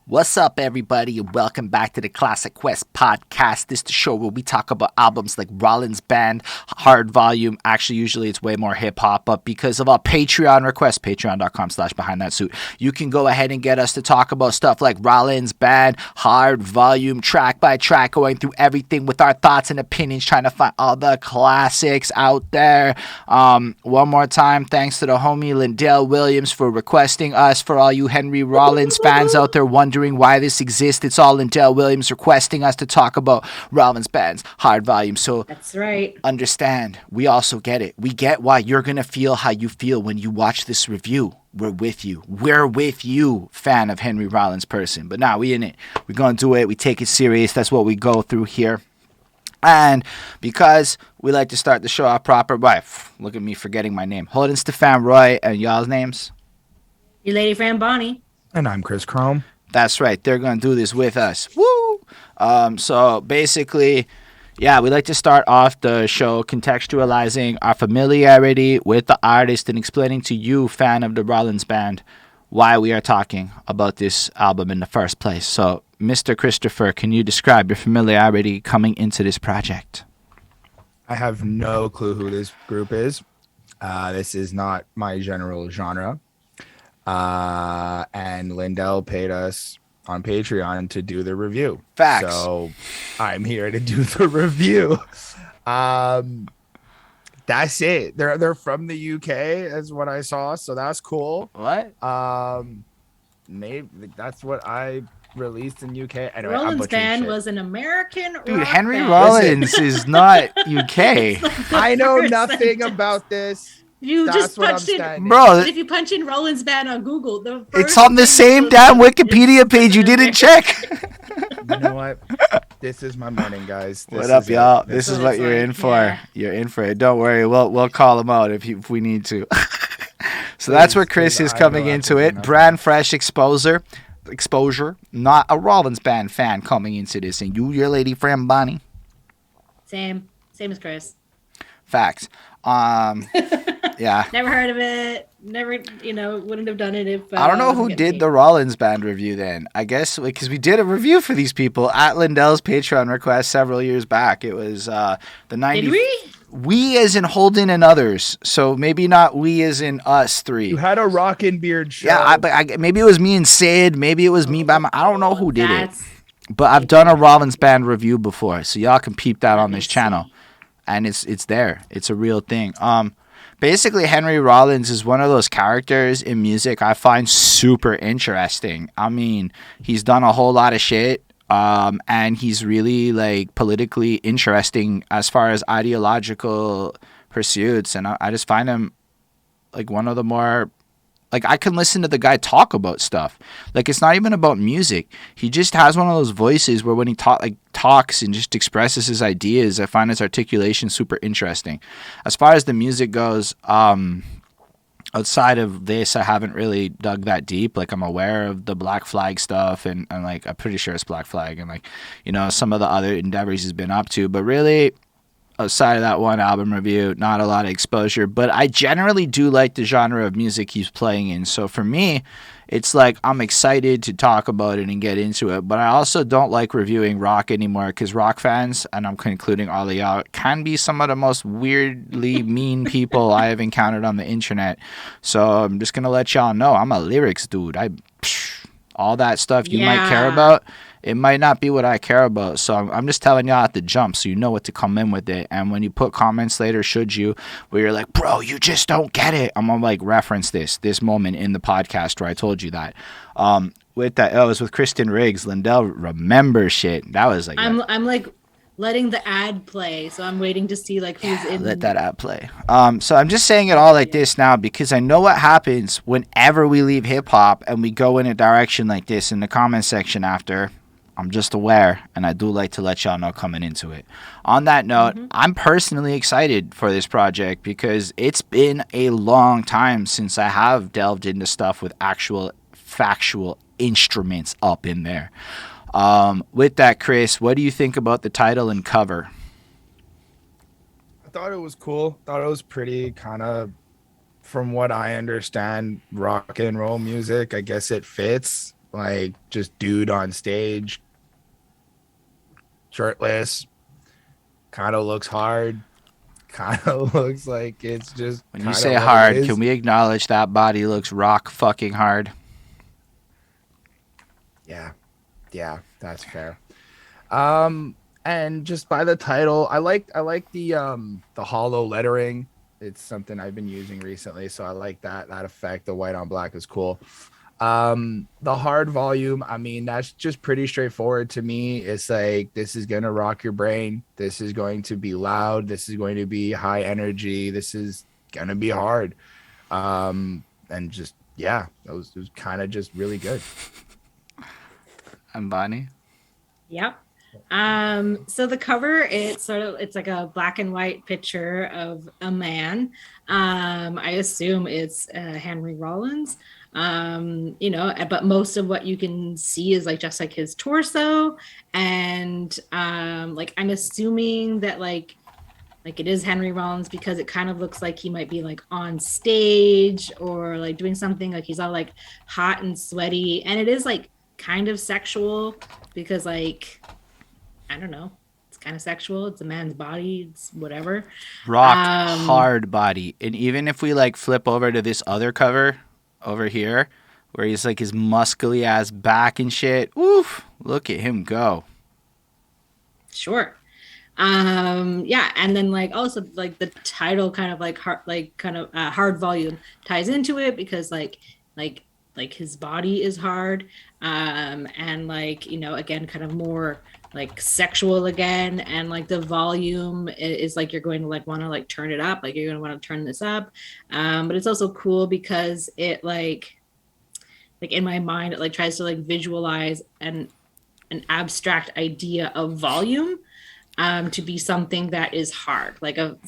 What's up, everybody, and welcome back to the Classic Quest podcast. This is the show where we talk about albums like Rollins Band Hard Volume. Actually, usually it's way more hip-hop, but because of our Patreon request, patreon.com/behind that suit, you can go ahead and get us to talk about stuff like Rollins Band Hard Volume, track by track, going through everything with our thoughts and opinions, trying to find all the classics out there. One more time, thanks to the homie Lindell Williams for requesting us. For all you Henry Rollins fans out there wondering why this exists, it's all Lindell Williams requesting us to talk about Rollins Band's Hard Volume. So that's right. Understand, we also get it. We get why you're going to feel how you feel when you watch this review. We're with you. We're with you, fan of Henry Rollins person. But now we in it. We're going to do it. We take it serious. That's what we go through here. And because we like to start the show off proper, look at me forgetting my name. Holden Stephan Roy, and y'all's names? Your lady friend Bonnie. And I'm Chris Chrome. That's right. They're going to do this with us. Woo! So basically, we like to start off the show contextualizing our familiarity with the artist and explaining to you, fan of the Rollins Band, why we are talking about this album in the first place. So, Mr. Christopher, can you describe your familiarity coming into this project? I have no clue who this group is. This is not my general genre. And Lindell paid us on Patreon to do the review. Facts. So I'm here to do the review. That's it. They're from the UK, is what I saw. So that's cool. What? Maybe that's what I released in UK. Anyway, Rollins Band was an American dude. rock Henry band. Rollins is not UK. I know nothing about this. You That's just what punched I'm in, standing. Bro. If you punch in Rollins Band on Google, It's on the same damn Wikipedia page you didn't check. You know what? This is my morning, guys. What up, y'all? This This is what you're in for. Yeah. You're in for it. Don't worry. We'll call him out if we need to. So that's where Chris is coming into it. Brand fresh exposure. Not a Rollins Band fan coming into this. And you, your lady friend Bonnie. Same as Chris. Facts. Yeah. Never heard of it. Never, wouldn't have done it if. I don't know who did the Rollins Band review then. I guess because we did a review for these people at Lindell's Patreon request several years back. It was the 90s. Did we? We as in Holden and others. So maybe not we as in us three. You had a rockin' beard show. Yeah, maybe it was me and Sid. Maybe it was me by I don't know who did it. That's But I've done a Rollins Band review before, so y'all can peep that on this channel. And it's there. It's a real thing. Basically, Henry Rollins is one of those characters in music I find super interesting. I mean, he's done a whole lot of shit, and he's really like politically interesting as far as ideological pursuits. And I just find him like one of the more like I can listen to the guy talk about stuff. Like it's not even about music. He just has one of those voices where when he talks and just expresses his ideas, I find his articulation super interesting. As far as the music goes, outside of this, I haven't really dug that deep. Like I'm aware of the Black Flag stuff and like I'm pretty sure it's Black Flag and like, some of the other endeavors he's been up to, but really outside of that one album review, not a lot of exposure, but I generally do like the genre of music he's playing in. So for me, it's like I'm excited to talk about it and get into it, but I also don't like reviewing rock anymore because rock fans, and I'm concluding all of y'all, can be some of the most weirdly mean people I have encountered on the internet. So I'm just going to let y'all know I'm a lyrics dude. All that stuff you might care about, it might not be what I care about. So I'm just telling y'all at the jump so you know what to come in with it. And when you put comments later, should you, where you're like, bro, you just don't get it, I'm going to like reference this moment in the podcast where I told you that. With that, it was with Kristen Riggs. Lindell remembers shit. That was like... I'm like letting the ad play, so I'm waiting to see like who's in. Let that ad play. So I'm just saying it all like this now because I know what happens whenever we leave hip-hop and we go in a direction like this in the comment section after... I'm just aware, and I do like to let y'all know coming into it. On that note, I'm personally excited for this project because it's been a long time since I have delved into stuff with actual factual instruments up in there. With that, Chris, what do you think about the title and cover? I thought it was cool. Thought it was pretty kind of, from what I understand, rock and roll music. I guess it fits. like just dude on stage, shirtless, kind of looks hard, kind of looks like it's just When you kind say of what it hard, is. can we acknowledge that body looks rock fucking hard? Yeah, that's fair. And just by the title, I like the hollow lettering. It's something I've been using recently, so I like that effect. The white on black is cool. The hard volume, I mean, that's just pretty straightforward to me. It's like this is gonna rock your brain. This is going to be loud. This is going to be high energy. This is gonna be hard. And just yeah, it was kind of just really good. And Bonnie? Yep. So the cover, it's like a black and white picture of a man. I assume it's Henry Rollins. But most of what you can see is like just like his torso. And like I'm assuming that like it is Henry Rollins because it kind of looks like he might be like on stage or like doing something like he's all like hot and sweaty. And it is like kind of sexual because like I don't know. It's kind of sexual. It's a man's body. It's whatever. Rock hard body. And even if we like flip over to this other cover over here, where he's like his muscly ass back and shit, oof, look at him go. Sure. Yeah, and then like also like the title kind of like hard volume ties into it because like his body is hard, and like again kind of more like sexual again, and like the volume is like you're going to like want to like turn it up, like you're going to want to turn this up, but it's also cool because it like in my mind it like tries to like visualize an abstract idea of volume, to be something that is hard, like a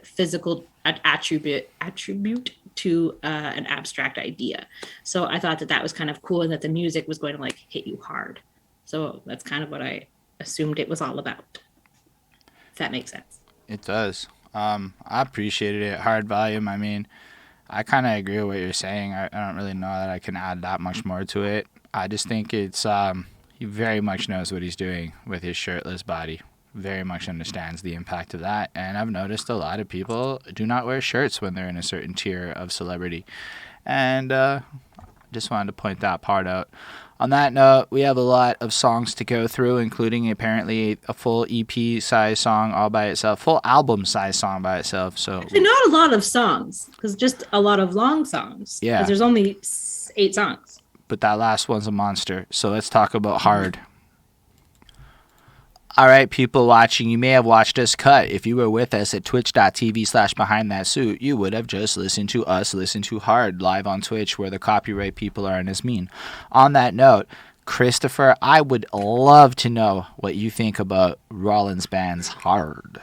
physical attribute to an abstract idea. So I thought that was kind of cool, and that the music was going to like hit you hard. So that's kind of what I assumed it was all about. If that makes sense. It does. I appreciated it. Hard volume. I mean, I kind of agree with what you're saying. I don't really know that I can add that much more to it. I just think it's he very much knows what he's doing with his shirtless body. Very much understands the impact of that. And I've noticed a lot of people do not wear shirts when they're in a certain tier of celebrity. And just wanted to point that part out. On that note, we have a lot of songs to go through, including apparently a full EP size song all by itself, full album size song by itself. So actually, not a lot of songs, because just a lot of long songs. Yeah. Because there's only 8 songs. But that last one's a monster. So let's talk about hard. All right, people watching, you may have watched us cut. If you were with us at twitch.tv/behindthatsuit, you would have just listened to us listen to Hard live on Twitch, where the copyright people aren't as mean. On that note, Christopher, I would love to know what you think about Rollins Band's Hard.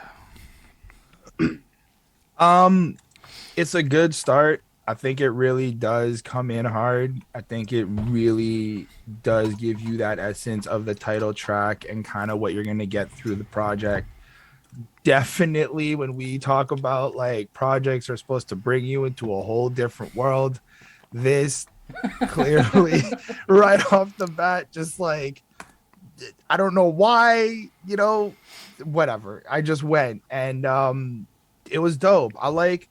It's a good start. I think it really does come in hard. I think it really does give you that essence of the title track and kind of what you're going to get through the project. Definitely when we talk about like projects are supposed to bring you into a whole different world, this clearly right off the bat, just like, I don't know why, whatever. I just went and it was dope. I like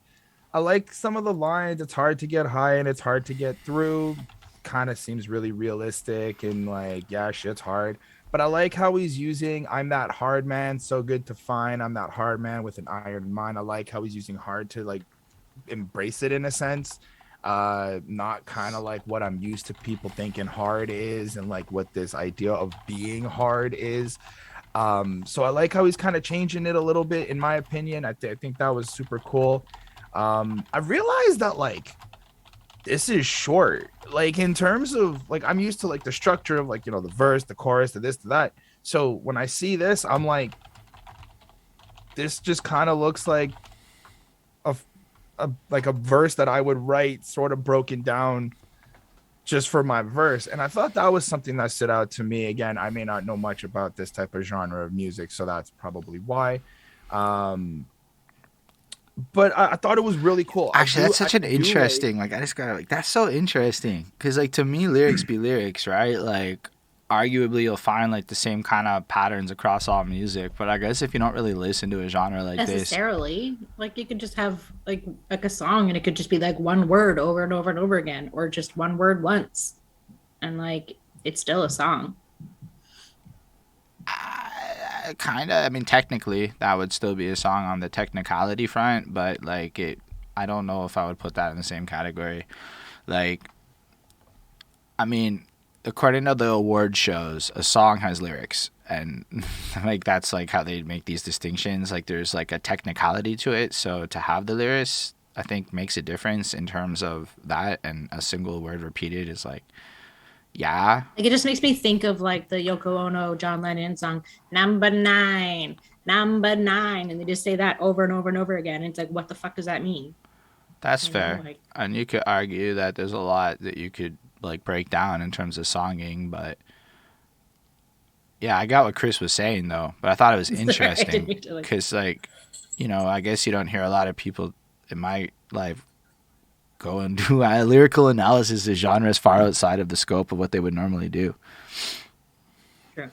some of the lines. It's hard to get high and it's hard to get through. Kind of seems really realistic and like, yeah, shit's hard. But I like how he's using I'm that hard man, so good to find. I'm that hard man with an iron mind. I like how he's using hard to like embrace it in a sense. Not kind of like what I'm used to people thinking hard is and like what this idea of being hard is. So I like how he's kind of changing it a little bit, in my opinion. I think that was super cool. I realized that like this is short, like in terms of like I'm used to like the structure of like the verse, the chorus, the this, the that. So when I see this, I'm like, this just kind of looks like a verse that I would write, sort of broken down just for my verse. And I thought that was something that stood out to me. Again, I may not know much about this type of genre of music, so that's probably why. but I thought it was really cool. Actually, that's such I an do like. interesting. Like, I just gotta like. That's so interesting because, like, to me, lyrics be lyrics, right? Like, arguably, you'll find like the same kind of patterns across all music. But I guess if you don't really listen to a genre like this, Necessarily. Like you could just have like a song and it could just be like one word over and over and over again, or just one word once. And like it's still a song. kind of. I mean, technically, that would still be a song on the technicality front, but like it, I don't know if I would put that in the same category. Like, I mean, according to the award shows, a song has lyrics, and like that's like how they make these distinctions. Like, there's like a technicality to it, so to have the lyrics, I think makes a difference in terms of that. And a single word repeated is like, yeah, Like it just makes me think of like the Yoko Ono John Lennon song number nine, and they just say that over and over and over again. And it's like, what the fuck does that mean? that's You know, fair. like And you could argue that there's a lot that you could like break down in terms of songing, but yeah, I got what Chris was saying though. But I thought it was sorry, I didn't interesting mean to like. because, like, I guess you don't hear a lot of people in my life go and do a lyrical analysis of genres far outside of the scope of what they would normally do. Sure.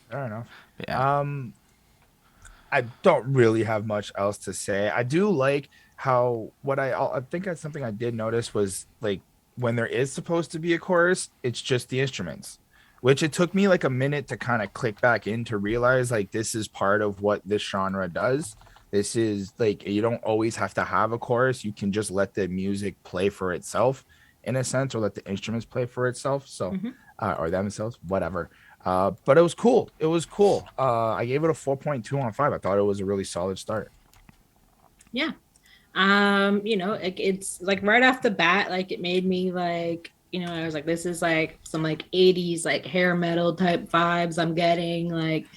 Fair enough. Yeah. I don't really have much else to say. I do like how what I think that's something I did notice was like when there is supposed to be a chorus, it's just the instruments, which it took me like a minute to kind of click back in to realize like this is part of what this genre does. This is like you don't always have to have a chorus. You can just let the music play for itself in a sense, or let the instruments play for itself. So, Mm-hmm. or themselves, whatever. But it was cool. It was cool. I gave it a 4.2 on 5. I thought it was a really solid start. Yeah. Like it's like right off the bat, like it made me like, I was like, this is like some like 80s like hair metal type vibes I'm getting, like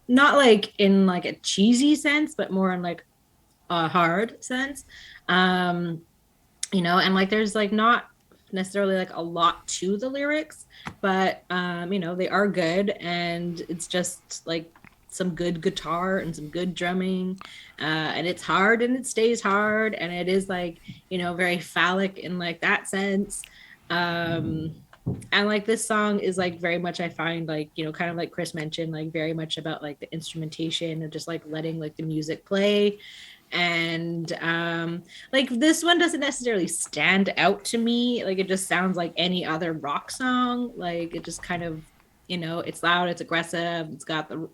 not like in like a cheesy sense, but more in like a hard sense. Um, and like there's like not necessarily like a lot to the lyrics, but they are good, and it's just like some good guitar and some good drumming, and it's hard and it stays hard, and it is like very phallic in like that sense. And like this song is like very much, I find, like kind of like Chris mentioned, like very much about like the instrumentation and just like letting like the music play. And like this one doesn't necessarily stand out to me, like it just sounds like any other rock song. Like it just kind of, it's loud, it's aggressive, it's got the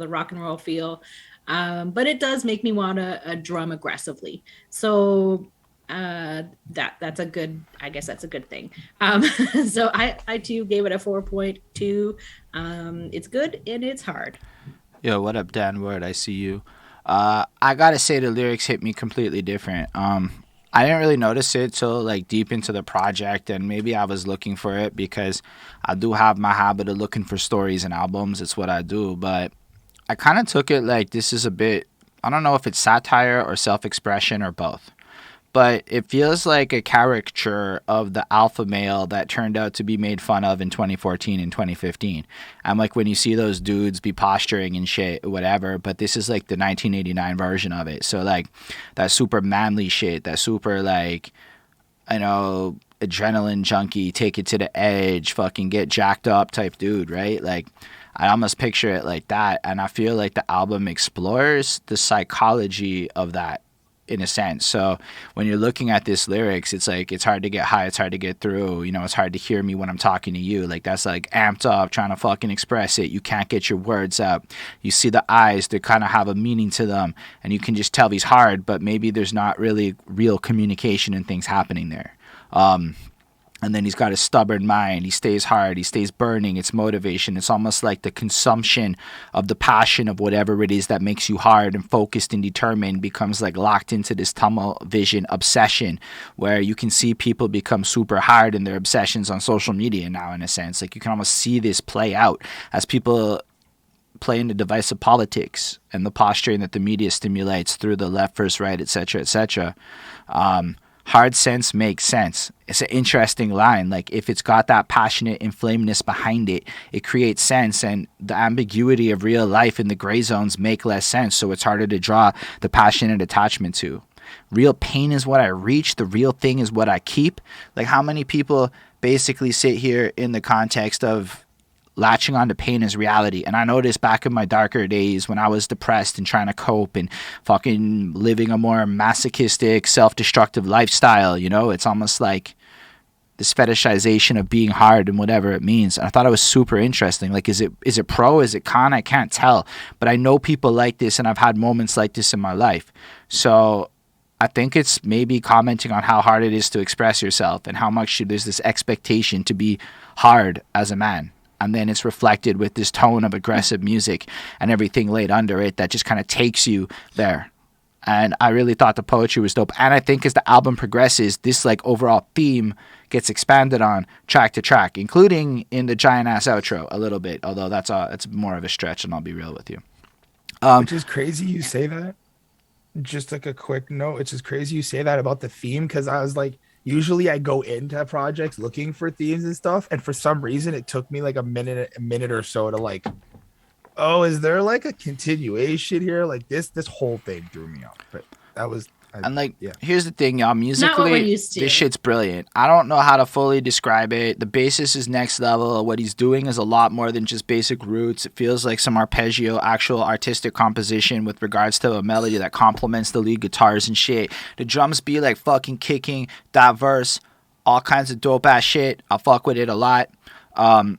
rock and roll feel, but it does make me want to drum aggressively. So that's a good, I guess that's a good thing. So I too gave it a 4.2. It's good and it's hard. Yo, what up, Dan Word? I see you. I gotta say the lyrics hit me completely different. I didn't really notice it till like deep into the project, and maybe I was looking for it because I do have my habit of looking for stories and albums. It's what I do, but I kind of took it like this is a bit. I don't know if it's satire or self-expression or both, but it feels like a caricature of the alpha male that turned out to be made fun of in 2014 and 2015. I'm like, when you see those dudes be posturing and shit, whatever, but this is like the 1989 version of it. So like that super manly shit, that super like, adrenaline junkie, take it to the edge, fucking get jacked up type dude, right? Like, I almost picture it like that. And I feel like the album explores the psychology of that in a sense. So when you're looking at this lyrics, it's like, it's hard to get high, it's hard to get through, it's hard to hear me when I'm talking to you. Like, that's like amped up, trying to fucking express it. You can't get your words out. You see the eyes, they kind of have a meaning to them, and you can just tell he's hard, but maybe there's not really real communication and things happening there. And then he's got a stubborn mind. He stays hard. He stays burning. It's motivation. It's almost like the consumption of the passion of whatever it is that makes you hard and focused and determined becomes like locked into this tunnel vision obsession, where you can see people become super hard in their obsessions on social media now, in a sense. Like, you can almost see this play out as people play in the device of politics and the posturing that the media stimulates through the left versus right, etc., etc. hard sense makes sense. It's an interesting line. Like if it's got that passionate inflaminess behind it, it creates sense, and the ambiguity of real life in the gray zones make less sense, so it's harder to draw the passionate attachment to. Real pain is what I reach, the real thing is what I keep. Like how many people basically sit here in the context of latching on to pain as reality. And I noticed back in my darker days when I was depressed and trying to cope and fucking living a more masochistic, self-destructive lifestyle, you know, it's almost like this fetishization of being hard and whatever it means. I thought it was super interesting. Like, is it pro? Is it con? I can't tell. But I know people like this, and I've had moments like this in my life. So I think it's maybe commenting on how hard it is to express yourself and how much there's this expectation to be hard as a man. And then it's reflected with this tone of aggressive music and everything laid under it that just kind of takes you there. And I really thought the poetry was dope. And I think as the album progresses, this like overall theme gets expanded on track to track, including in the giant ass outro a little bit. Although it's more of a stretch, and I'll be real with you. Which is crazy you say that. Just like a quick note, it's just crazy you say that about the theme, because I was like, usually I go into projects looking for themes and stuff, and for some reason it took me like a minute or so to like, oh, is there like a continuation here? Like this whole thing threw me off. But that was and like, here's the thing, y'all. Musically, this shit's brilliant. I don't know how to fully describe it. The bassist is next level. What he's doing is a lot more than just basic roots. It feels like some arpeggio, actual artistic composition with regards to a melody that complements the lead guitars and shit. The drums be like fucking kicking that verse, all kinds of dope ass shit. I fuck with it a lot. I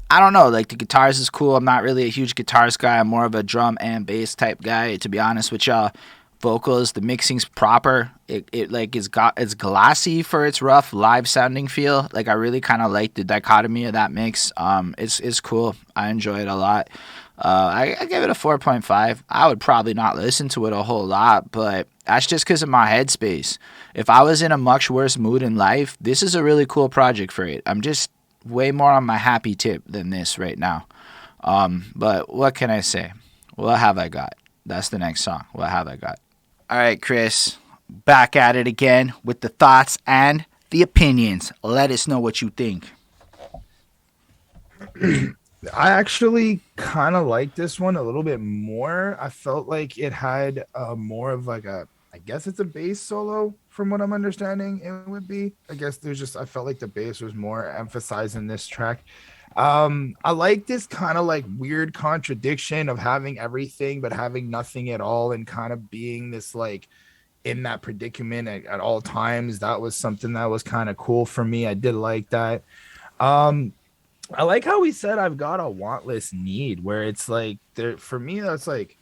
don't know, like the guitars is cool. I'm not really a huge guitars guy. I'm more of a drum and bass type guy, to be honest with y'all. Vocals, the mixing's proper. It like it's glassy for its rough live sounding feel. Like I really kind of like the dichotomy of that mix. It's cool. I enjoy it a lot. I give it a 4.5. I would probably not listen to it a whole lot, but that's just because of my headspace. If I was in a much worse mood in life, this is a really cool project for it. I'm just way more on my happy tip than this right now. But what can I say? What have I got? That's the next song. What have I got? All right, Chris, back at it again with the thoughts and the opinions. Let us know what you think. I actually kind of like this one a little bit more. I felt like it had more of like I guess it's a bass solo from what I'm understanding it would be. I felt like the bass was more emphasized in this track. I like this kind of like weird contradiction of having everything but having nothing at all, and kind of being this like in that predicament at all times. That was something that was kind of cool for me. I did like that. I like how he said I've got a wantless need, where it's like there for me that's like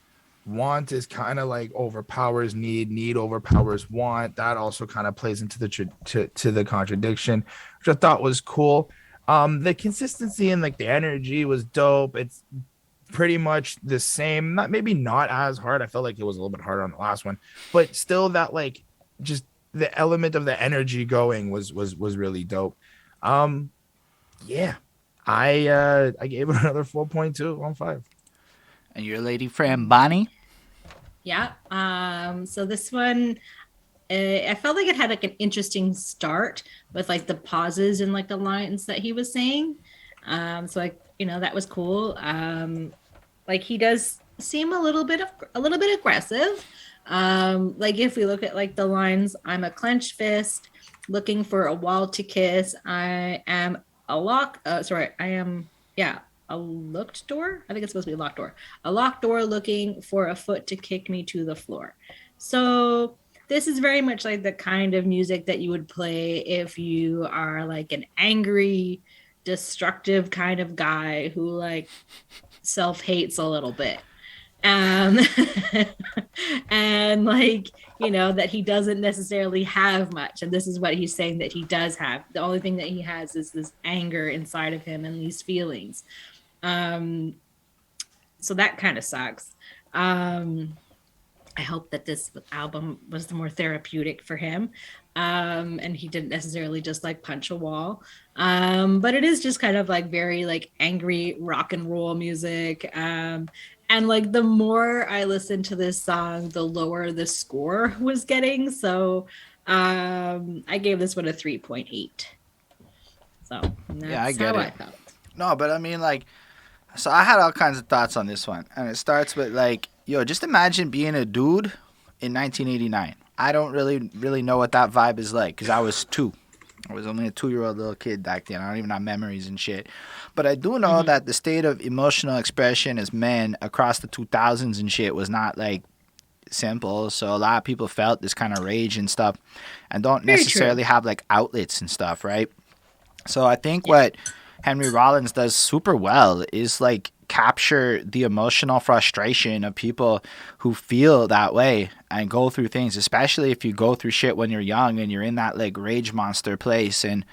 want is kind of like overpowers need overpowers want. That also kind of plays into the to the contradiction, which I thought was cool. The consistency and like the energy was dope. It's pretty much the same, maybe not as hard. I felt like it was a little bit harder on the last one, but still that like just the element of the energy going was really dope. Yeah, I gave it another 4.2 on 5. And your lady friend Bonnie? Yeah. So this one, I felt like it had like an interesting start with like the pauses and like the lines that he was saying. So like, that was cool. Like he does seem a little bit aggressive. Like if we look at like the lines, I'm a clenched fist looking for a wall to kiss. I am a locked door. I think it's supposed to be a locked door. A locked door looking for a foot to kick me to the floor. So this is very much like the kind of music that you would play if you are like an angry, destructive kind of guy who like self-hates a little bit. And like, that he doesn't necessarily have much. And this is what he's saying that he does have. The only thing that he has is this anger inside of him and these feelings. So that kind of sucks. I hope that this album was more therapeutic for him. And he didn't necessarily just like punch a wall. But it is just kind of like very like angry rock and roll music. And like the more I listened to this song, the lower the score was getting. So I gave this one a 3.8. So Yeah, I that's get how it. I felt. No, but I mean, like, so I had all kinds of thoughts on this one, and it starts with like, yo, just imagine being a dude in 1989. I don't really know what that vibe is like because I was two. I was only a 2-year-old little kid back then. I don't even have memories and shit. But I do know Mm-hmm. that the state of emotional expression as men across the 2000s and shit was not like simple. So a lot of people felt this kind of rage and stuff and don't Very true. necessarily have like outlets and stuff, right? So I think Yeah. what Henry Rollins does super well is like capture the emotional frustration of people who feel that way and go through things, especially if you go through shit when you're young and you're in that like rage monster place and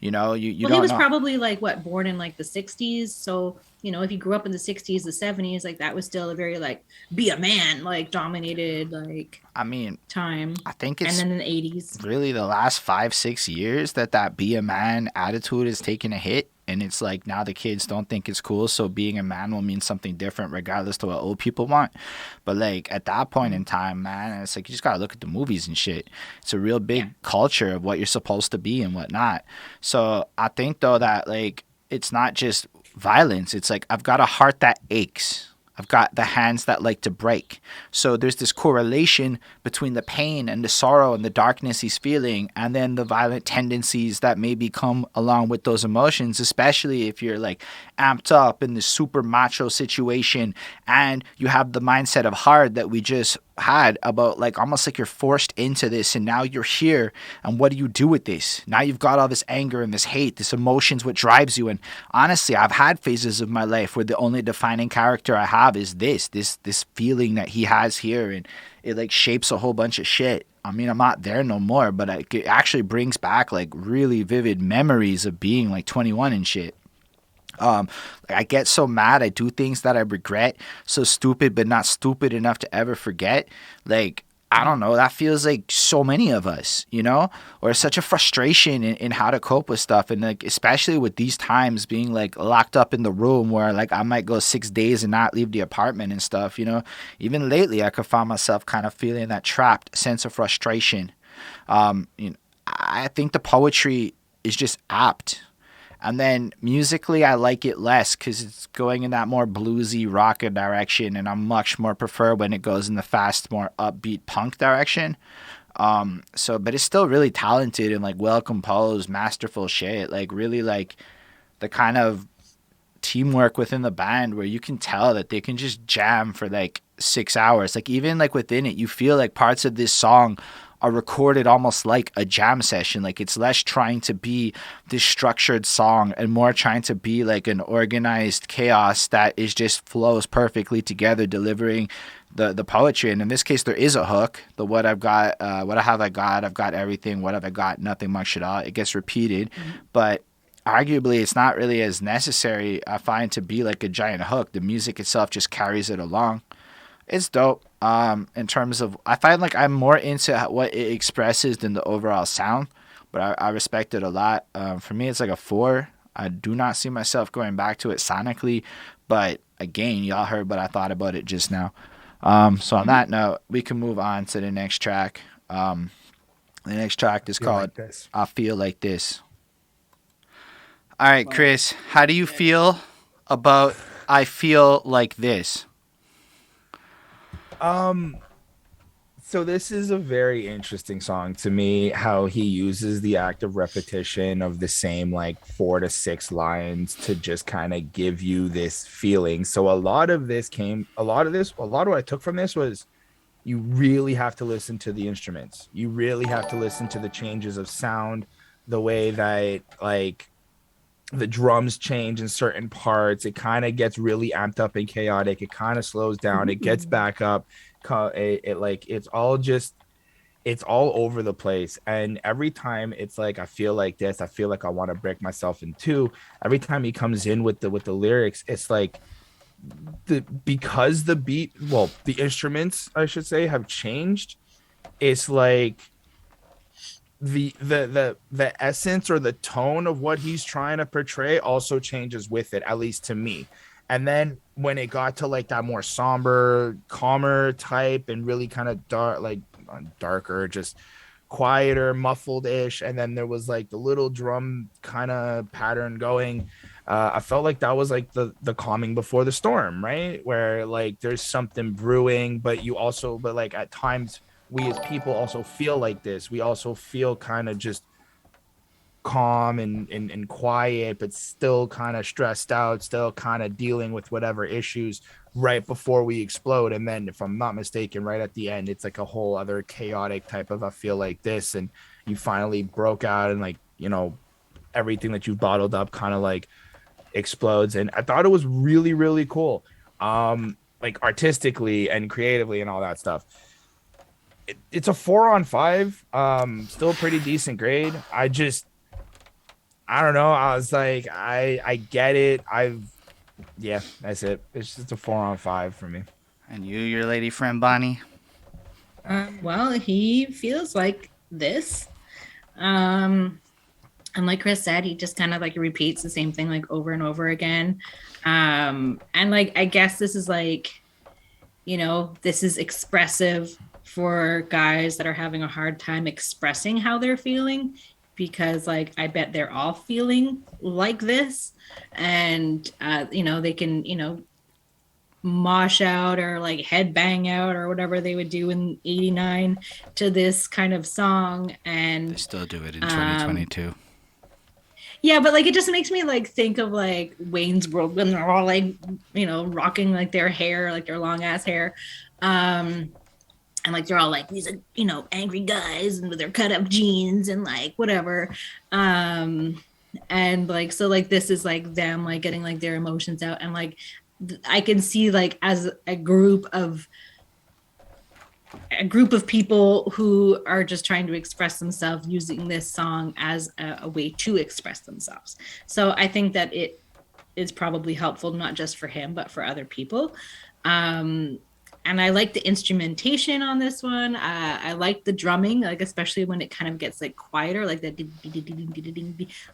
you Well, he don't was know. probably like what, born in like the 60s. So, if you grew up in the 60s, the 70s, like that was still a very like be a man, like dominated like I mean, time. I think And it's then in the 80s. really the last 5-6 years that be a man attitude is taking a hit, and it's like now the kids don't think it's cool, so being a man will mean something different regardless to what old people want. But like at that point in time, man, it's like you just gotta look at the movies and shit. It's a real Yeah. big culture of what you're supposed to be and whatnot. So I think though that like it's not just violence, it's like I've got a heart that aches, I've got the hands that like to break. So there's this correlation between the pain and the sorrow and the darkness he's feeling, and then the violent tendencies that maybe come along with those emotions, especially if you're like amped up in this super macho situation and you have the mindset of hard that we just had about like almost like you're forced into this and now you're here and what do you do with this? Now you've got all this anger and this hate, this emotions what drives you. And honestly, I've had phases of my life where the only defining character I have is this feeling that he has here, and it like shapes a whole bunch of shit. I mean, I'm not there no more, but it actually brings back like really vivid memories of being like 21 and shit. I get so mad. I do things that I regret. So stupid, but not stupid enough to ever forget. Like, I don't know. That feels like so many of us, or such a frustration in how to cope with stuff. And like, especially with these times being like locked up in the room where like I might go 6 days and not leave the apartment and stuff. Even lately, I could find myself kind of feeling that trapped sense of frustration. I think the poetry is just apt. And then musically, I like it less because it's going in that more bluesy rocker direction, and I much more prefer when it goes in the fast, more upbeat punk direction. But it's still really talented and like well composed, masterful shit. Like really, like the kind of teamwork within the band where you can tell that they can just jam for like 6 hours. Like even like within it, you feel like parts of this song are recorded almost like a jam session. Like it's less trying to be this structured song and more trying to be like an organized chaos that is just flows perfectly together, delivering the poetry. And in this case, there is a hook. The what I've got, what I got, I've got everything. What have I got? Nothing much at all. It gets repeated, but arguably it's not really as necessary, I find, to be like a giant hook. The music itself just carries it along. It's dope. In terms of, I find like I'm more into what it expresses than the overall sound, but I respect it a lot. For me, it's like a 4. I do not see myself going back to it sonically, but again, y'all heard what I thought about it just now. So on that note, we can move on to the next track. The next track is Feel called like this. "I Feel Like This." All right, Chris, how do you feel about "I Feel Like This"? Um, so this is a very interesting song to me, how he uses the act of repetition of the same like 4 to 6 lines to just kind of give you this feeling. So a lot of what I took from this was you really have to listen to the instruments. You really have to listen to the changes of sound, the way that like the drums change in certain parts. It kind of gets really amped up and chaotic. It kind of slows down. It gets back up. It's all over the place. And every time it's like I feel like this, I feel like I want to break myself in two. Every time he comes in with the lyrics, it's like because the beat, well, the instruments, I should say, have changed. It's like the essence or the tone of what he's trying to portray also changes with it, at least to me. And then when it got to like that more somber, calmer type and really kind of dark, like darker, just quieter, muffled-ish, and then there was like the little drum kind of pattern going. I felt like that was like the calming before the storm, right? Where like there's something brewing, but like at times we as people also feel like this. We also feel kind of just calm and quiet, but still kind of stressed out, still kind of dealing with whatever issues right before we explode. And then, if I'm not mistaken, right at the end, it's like a whole other chaotic type of, I feel like this, and you finally broke out, and like, you know, everything that you bottled up kind of like explodes. And I thought it was really, really cool. Like artistically and creatively and all that stuff. It's a 4/5. Still a pretty decent grade. I don't know. I was like, I get it. Yeah, that's it. It's just a 4/5 for me. And you, your lady friend Bonnie? Well, he feels like this. And like Chris said, he just kind of like repeats the same thing like over and over again. And like, I guess this is like, you know, this is expressive for guys that are having a hard time expressing how they're feeling, because like I bet they're all feeling like this, and you know, they can, you know, mosh out or like head bang out or whatever they would do in 89 to this kind of song. And They still do it in 2022. yeah, but like it just makes me like think of like Wayne's World when they're all like, you know, rocking like their hair, like their long ass hair. And like they're all like these, you know, angry guys and with their cut up jeans and like whatever. And like, so like this is like them like getting like their emotions out. And like I can see like as a group of people who are just trying to express themselves using this song as a way to express themselves. So I think that it is probably helpful, not just for him, but for other people. And I like the instrumentation on this one. I like the drumming, like especially when it kind of gets like quieter, like that.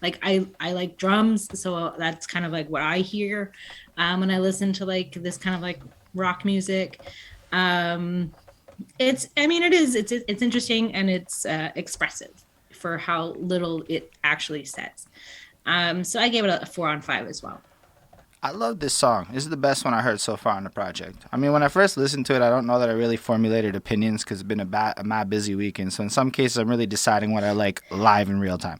Like I like drums, so that's kind of like what I hear when I listen to like this kind of like rock music. It's interesting, and it's expressive for how little it actually says. So I gave it a 4/5 as well. I love this song. This is the best one I heard so far on the project. I mean, when I first listened to it, I don't know that I really formulated opinions because it's been a mad busy weekend. So in some cases, I'm really deciding what I like live in real time.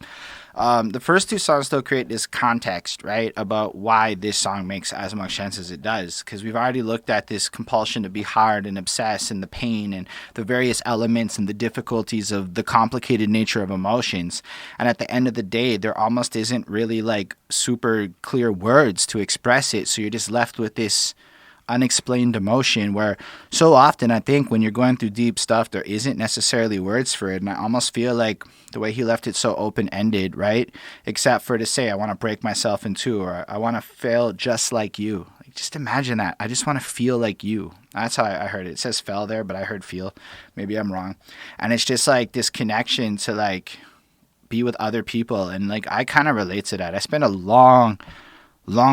The first two songs still create this context, right, about why this song makes as much sense as it does. Because we've already looked at this compulsion to be hard and obsess and the pain and the various elements and the difficulties of the complicated nature of emotions. And at the end of the day, there almost isn't really like super clear words to express it. So you're just left with this unexplained emotion where so often I think when you're going through deep stuff, there isn't necessarily words for it. And I almost feel like the way he left it so open-ended, right? Except for to say, I want to break myself in two, or I want to fail just like you. Like, just imagine that. I just want to feel like you. That's how I heard it. It says fell there, but I heard feel. Maybe I'm wrong. And it's just like this connection to like be with other people. And like, I kind of relate to that. I spent a long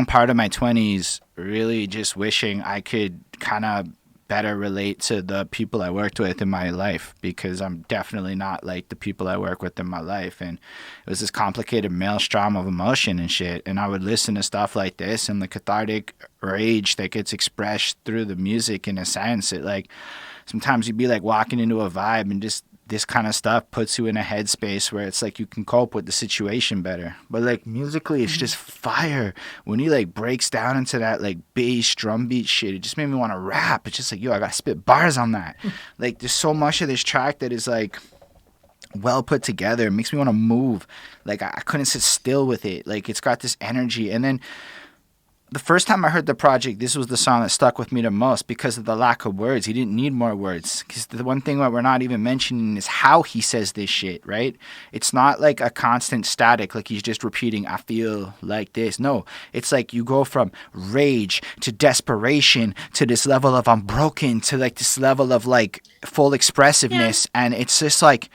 part of my 20s really just wishing I could kind of better relate to the people I worked with in my life, because I'm definitely not like the people I work with in my life. And it was this complicated maelstrom of emotion and shit. And I would listen to stuff like this and the cathartic rage that gets expressed through the music. In a sense, it like sometimes you'd be like walking into a vibe and just this kind of stuff puts you in a headspace where it's like you can cope with the situation better. But like musically, it's just fire. When he like breaks down into that like bass drum beat shit, it just made me want to rap. It's just like, yo, I gotta spit bars on that. Like there's so much of this track that is like well put together. It makes me want to move. Like I couldn't sit still with it. Like it's got this energy. And then the first time I heard the project, this was the song that stuck with me the most because of the lack of words. He didn't need more words. Because the one thing that we're not even mentioning is how he says this shit, right? It's not like a constant static, like he's just repeating, I feel like this. No, it's like you go from rage to desperation to this level of I'm broken to like this level of like full expressiveness. Yeah. And it's just like,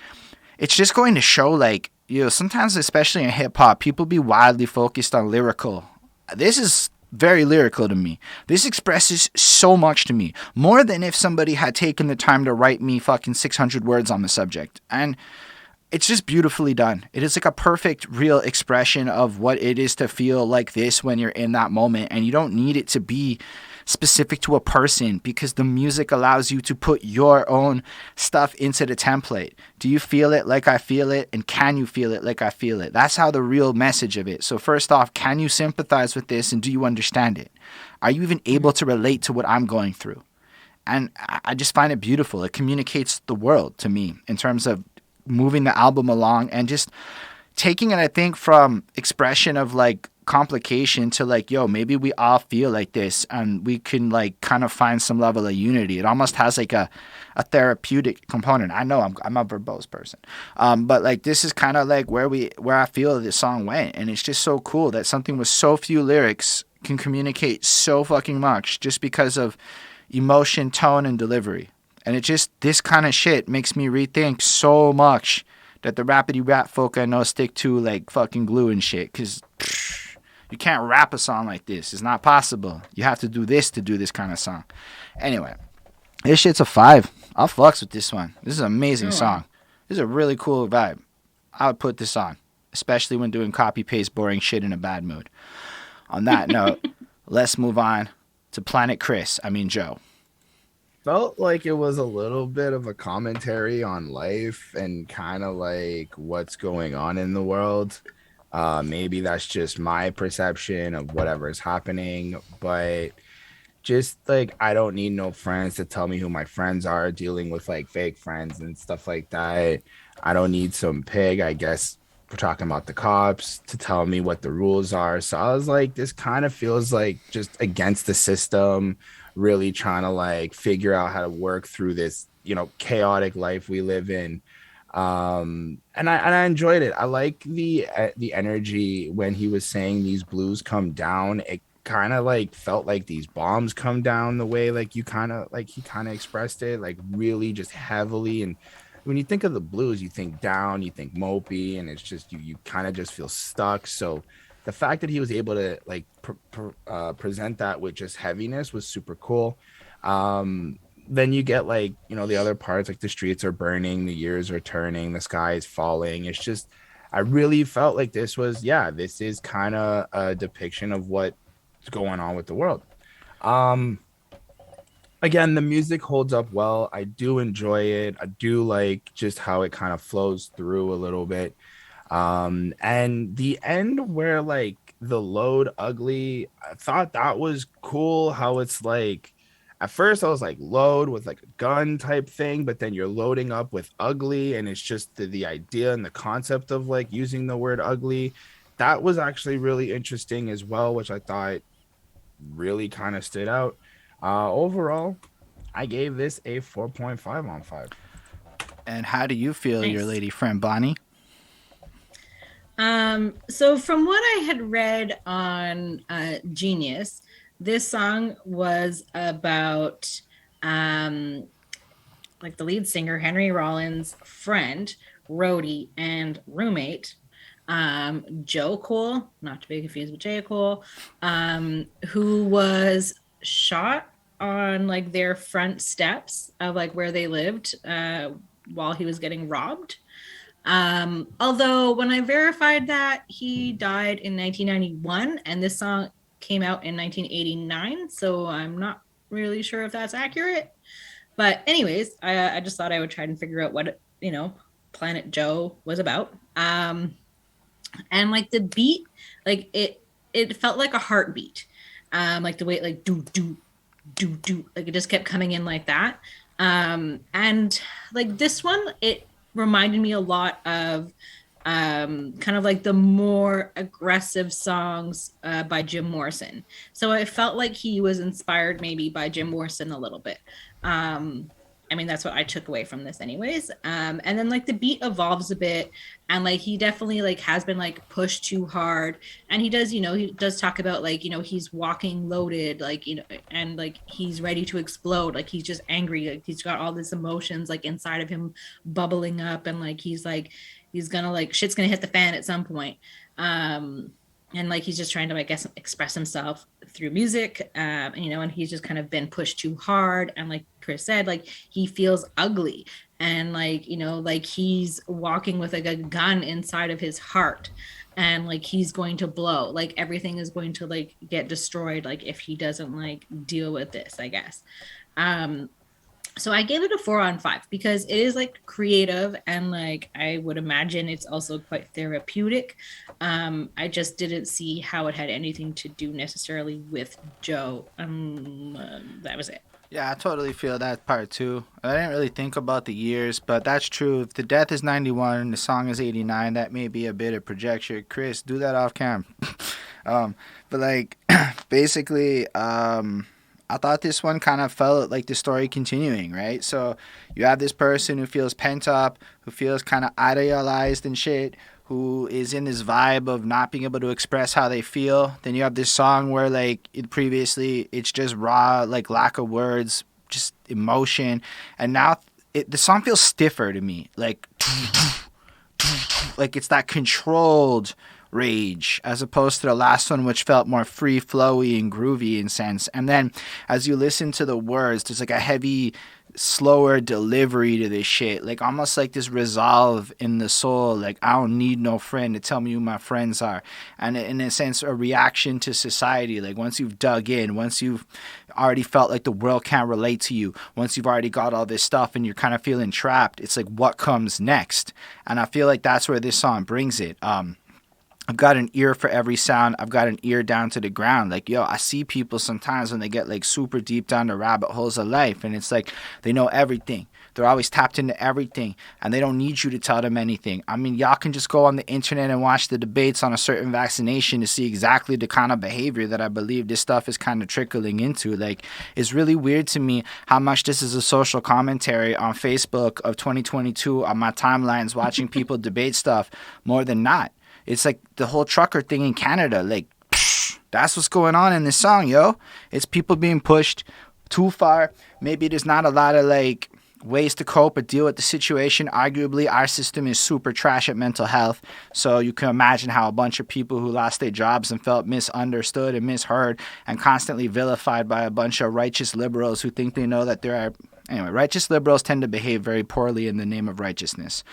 it's just going to show like, you know, sometimes especially in hip hop, people be wildly focused on lyrical. This is very lyrical to me. This expresses so much to me. More than if somebody had taken the time to write me fucking 600 words on the subject. And it's just beautifully done. It is like a perfect, real expression of what it is to feel like this when you're in that moment. And you don't need it to be specific to a person because the music allows you to put your own stuff into the template. Do you feel it like I feel it? And can you feel it like I feel it? That's how the real message of it. So first off, can you sympathize with this and do you understand it? Are you even able to relate to what I'm going through? And I just find it beautiful. It communicates the world to me in terms of moving the album along and just taking it, I think, from expression of like complication to like, yo, maybe we all feel like this and we can like kind of find some level of unity. It almost has like a therapeutic component. I know I'm a verbose person. But like this is kind of like where I feel this song went. And it's just so cool that something with so few lyrics can communicate so fucking much just because of emotion, tone, and delivery. And it just, this kind of shit makes me rethink so much that the rapidy rap folk I know stick to like fucking glue and shit. Because you can't rap a song like this. It's not possible. You have to do this to do this kind of song. Anyway, this shit's a 5. I'll fucks with this one. This is an amazing song. This is a really cool vibe. I would put this on, especially when doing copy-paste boring shit in a bad mood. On that note, let's move on to Planet Joe. Felt like it was a little bit of a commentary on life and kind of like what's going on in the world. Maybe that's just my perception of whatever is happening, but just like I don't need no friends to tell me who my friends are, dealing with like fake friends and stuff like that. I don't need some pig, I guess we're talking about the cops, to tell me what the rules are. So I was like, this kind of feels like just against the system, really trying to like figure out how to work through this, chaotic life we live in. And I enjoyed it. I like the energy when he was saying these blues come down. It kind of like felt like these bombs come down, the way like he kind of expressed it, like really just heavily. And when you think of the blues, you think down, you think mopey, and it's just you kind of just feel stuck. So the fact that he was able to like present that with just heaviness was super cool. Then you get like, the other parts, like the streets are burning, the years are turning, the sky is falling. It's just, I really felt like this is kind of a depiction of what's going on with the world. Again, the music holds up well. I do enjoy it. I do like just how it kind of flows through a little bit. And the end where like the load ugly, I thought that was cool. How it's like, at first I was like load with like a gun type thing, but then you're loading up with ugly, and it's just the idea and the concept of like using the word ugly. That was actually really interesting as well, which I thought really kind of stood out. Overall, I gave this a 4.5 on 5. And how do you feel, Nice. your lady friend Bonnie? So from what I had read on Genius, this song was about like the lead singer Henry Rollins' friend, roadie, and roommate, Joe Cole, not to be confused with J. Cole, who was shot on like their front steps of like where they lived while he was getting robbed. Although when I verified that, he died in 1991 and this song came out in 1989, so I'm not really sure if that's accurate. But anyways, I just thought I would try and figure out what Planet Joe was about. And like the beat, like it felt like a heartbeat. Like the way it like do do do do, like it just kept coming in like that. And like this one, it reminded me a lot of kind of like the more aggressive songs by Jim Morrison. So I felt like he was inspired maybe by Jim Morrison a little bit. I mean, that's what I took away from this anyways. And then like the beat evolves a bit, and like he definitely like has been like pushed too hard. And he does talk about like, he's walking loaded, like, and like he's ready to explode. Like he's just angry. Like he's got all these emotions like inside of him bubbling up, and like he's gonna like shit's gonna hit the fan at some point. And like he's just trying to, I guess, express himself through music, and he's just kind of been pushed too hard. And like Chris said, like he feels ugly, and like, you know, like he's walking with like a gun inside of his heart, and like he's going to blow, like everything is going to like get destroyed, like if he doesn't like deal with this, I guess. So I gave it a 4 on 5 because it is like creative, and like I would imagine it's also quite therapeutic. I just didn't see how it had anything to do necessarily with Joe. That was it. Yeah, I totally feel that part too. I didn't really think about the years, but that's true. If the death is 91, the song is 89, that may be a bit of projection. Chris, do that off cam. But like, basically, I thought this one kind of felt like the story continuing, right? So you have this person who feels pent up, who feels kind of idealized and shit, who is in this vibe of not being able to express how they feel. Then you have this song where like previously it's just raw, like lack of words, just emotion, and now the song feels stiffer to me, like like it's that controlled rage as opposed to the last one, which felt more free flowy and groovy in sense. And then as you listen to the words, there's like a heavy slower delivery to this shit, like almost like this resolve in the soul, like I don't need no friend to tell me who my friends are. And in a sense a reaction to society, like once you've dug in, once you've already felt like the world can't relate to you, once you've already got all this stuff and you're kind of feeling trapped, it's like what comes next. And I feel like that's where this song brings it. I've got an ear for every sound. I've got an ear down to the ground. Like, yo, I see people sometimes when they get like super deep down the rabbit holes of life, and it's like they know everything. They're always tapped into everything, and they don't need you to tell them anything. I mean, y'all can just go on the internet and watch the debates on a certain vaccination to see exactly the kind of behavior that I believe this stuff is kind of trickling into. Like, it's really weird to me how much this is a social commentary on Facebook of 2022 on my timelines, watching people debate stuff more than not. It's like the whole trucker thing in Canada. Like, that's what's going on in this song, yo. It's people being pushed too far. Maybe there's not a lot of, like, ways to cope or deal with the situation. Arguably, our system is super trash at mental health. So you can imagine how a bunch of people who lost their jobs and felt misunderstood and misheard and constantly vilified by a bunch of righteous liberals who think they know that there are... Anyway, righteous liberals tend to behave very poorly in the name of righteousness.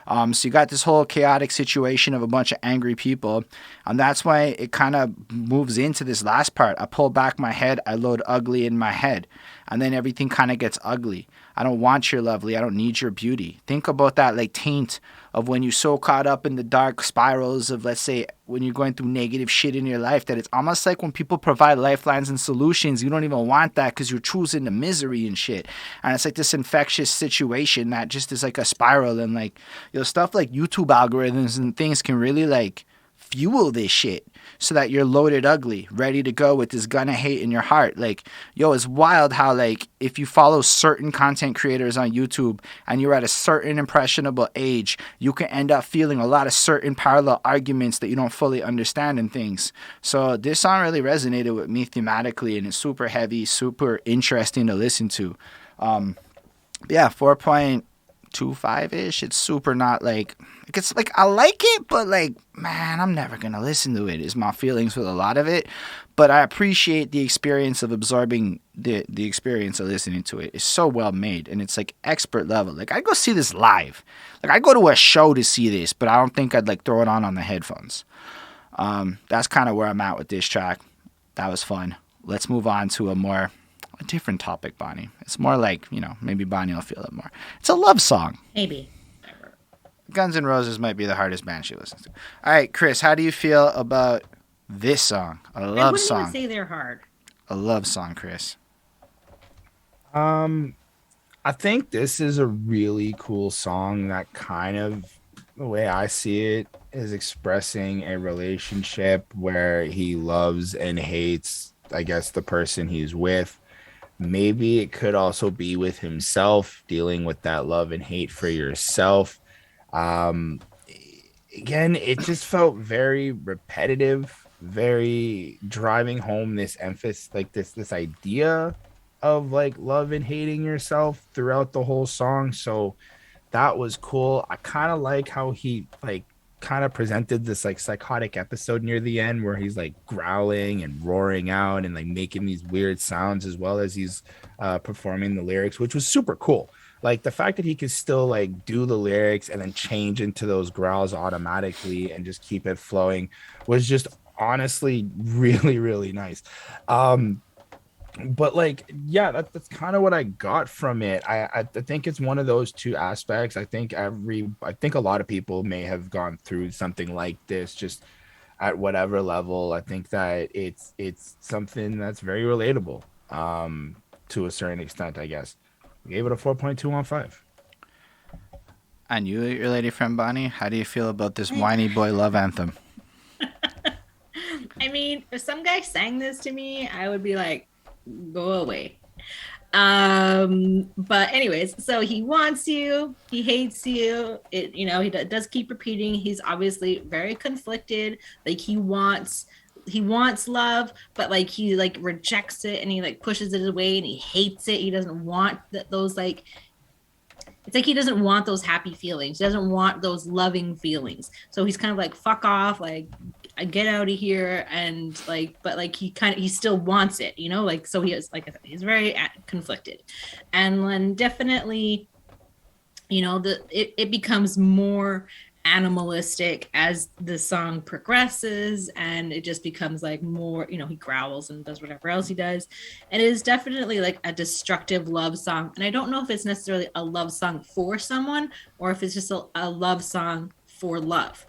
So you got this whole chaotic situation of a bunch of angry people. And that's why it kind of moves into this last part. I pull back my head. I load ugly in my head. And then everything kind of gets ugly. I don't want your lovely. I don't need your beauty. Think about that like taint of when you're so caught up in the dark spirals of, let's say, when you're going through negative shit in your life, that it's almost like when people provide lifelines and solutions, you don't even want that because you're choosing the misery and shit. And it's like this infectious situation that just is like a spiral. And like, you know, stuff like YouTube algorithms and things can really like fuel this shit so that you're loaded ugly, ready to go with this gun of hate in your heart. Like, yo, it's wild how, like, if you follow certain content creators on YouTube and you're at a certain impressionable age, you can end up feeling a lot of certain parallel arguments that you don't fully understand in things. So this song really resonated with me thematically, and it's super heavy, super interesting to listen to. Yeah, 4.25-ish. It's super not like... It's like, I like it, but like, man, I'm never going to listen to it, is my feelings with a lot of it. But I appreciate the experience of absorbing the experience of listening to it. It's so well made, and it's like expert level. Like, I'd go see this live. Like, I'd go to a show to see this, but I don't think I'd like throw it on the headphones. That's kind of where I'm at with this track. That was fun. Let's move on to a different topic, Bonnie. It's more like, you know, maybe Bonnie will feel it more. It's a love song. Maybe. Guns N' Roses might be the hardest band she listens to. All right, Chris, how do you feel about this song? A love song. I wouldn't even say they're hard. A love song, Chris. I think this is a really cool song that kind of, the way I see it, is expressing a relationship where he loves and hates, I guess, the person he's with. Maybe it could also be with himself, dealing with that love and hate for yourself. Again, it just felt very repetitive, very driving home this emphasis, like this idea of like love and hating yourself throughout the whole song. So that was cool. I kind of like how he like kind of presented this like psychotic episode near the end where he's like growling and roaring out and like making these weird sounds as well as he's performing the lyrics, which was super cool. Like the fact that he could still like do the lyrics and then change into those growls automatically and just keep it flowing was just honestly really, really nice. But like, yeah, that's kind of what I got from it. I think it's one of those two aspects. I think a lot of people may have gone through something like this, just at whatever level. I think that it's something that's very relatable, to a certain extent, I guess. I gave it a 4.2 on 5. And you, your lady friend Bonnie, how do you feel about this whiny boy love anthem? I mean, if some guy sang this to me, I would be like, go away. But anyways, so he wants you, he hates you. He does keep repeating. He's obviously very conflicted. Like he wants love, but like he like rejects it and he like pushes it away and he hates it. He doesn't want those like. It's like he doesn't want those happy feelings. He doesn't want those loving feelings. So he's kind of like, fuck off, like I get out of here. And like, but like he still wants it, like, so he is, like I said, he's very conflicted. And then definitely, it becomes more animalistic as the song progresses, and it just becomes like more, he growls and does whatever else he does. And it is definitely like a destructive love song. And I don't know if it's necessarily a love song for someone or if it's just a love song for love.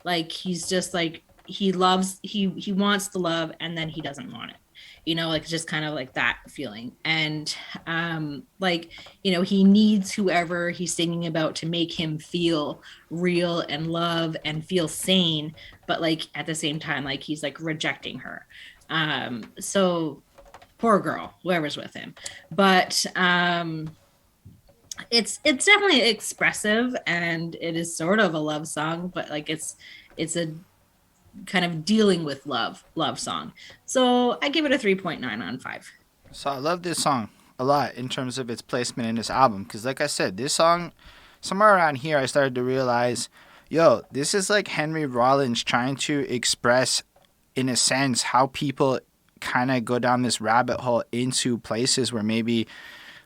Like he's just like, he wants the love and then he doesn't want it. Like just kind of like that feeling. And he needs whoever he's singing about to make him feel real and love and feel sane. But like at the same time, like he's like rejecting her. So poor girl, whoever's with him. But it's definitely expressive and it is sort of a love song, but like it's a kind of dealing with love song. So I give it a 3.9 on 5. So I love this song a lot in terms of its placement in this album, because like I said, this song, somewhere around here I started to realize, this is like Henry Rollins trying to express, in a sense, how people kind of go down this rabbit hole into places where maybe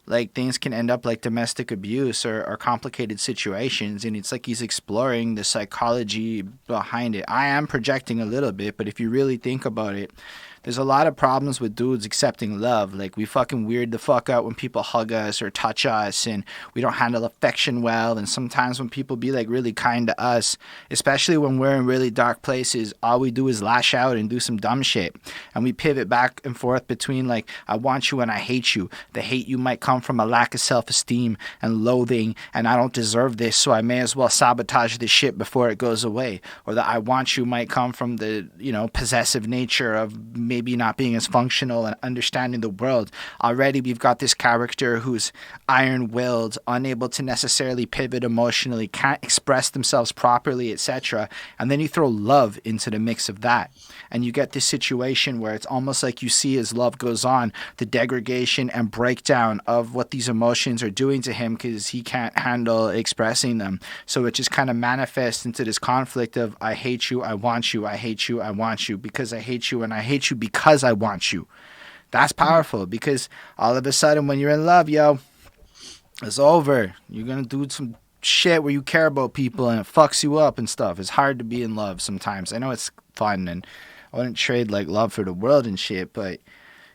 like things can end up like domestic abuse or complicated situations. And it's like he's exploring the psychology behind it. I am projecting a little bit, but if you really think about it, there's a lot of problems with dudes accepting love. Like we fucking weird the fuck out when people hug us or touch us, and we don't handle affection well. And sometimes when people be like really kind to us, especially when we're in really dark places, all we do is lash out and do some dumb shit. And we pivot back and forth between like, I want you and I hate you. The hate you might come from a lack of self-esteem and loathing, and I don't deserve this, so I may as well sabotage this shit before it goes away. Or the I want you might come from the, possessive nature of maybe not being as functional and understanding the world. Already we've got this character who's iron-willed, unable to necessarily pivot emotionally, can't express themselves properly, etc. And then you throw love into the mix of that, and you get this situation where it's almost like you see as love goes on, the degradation and breakdown of what these emotions are doing to him because he can't handle expressing them. So it just kind of manifests into this conflict of I hate you, I want you, I hate you, I want you, because I hate you and I hate you because I want you. That's powerful, because all of a sudden when you're in love, it's over. You're going to do some shit where you care about people and it fucks you up and stuff. It's hard to be in love sometimes. I know it's fun and I wouldn't trade like love for the world and shit, but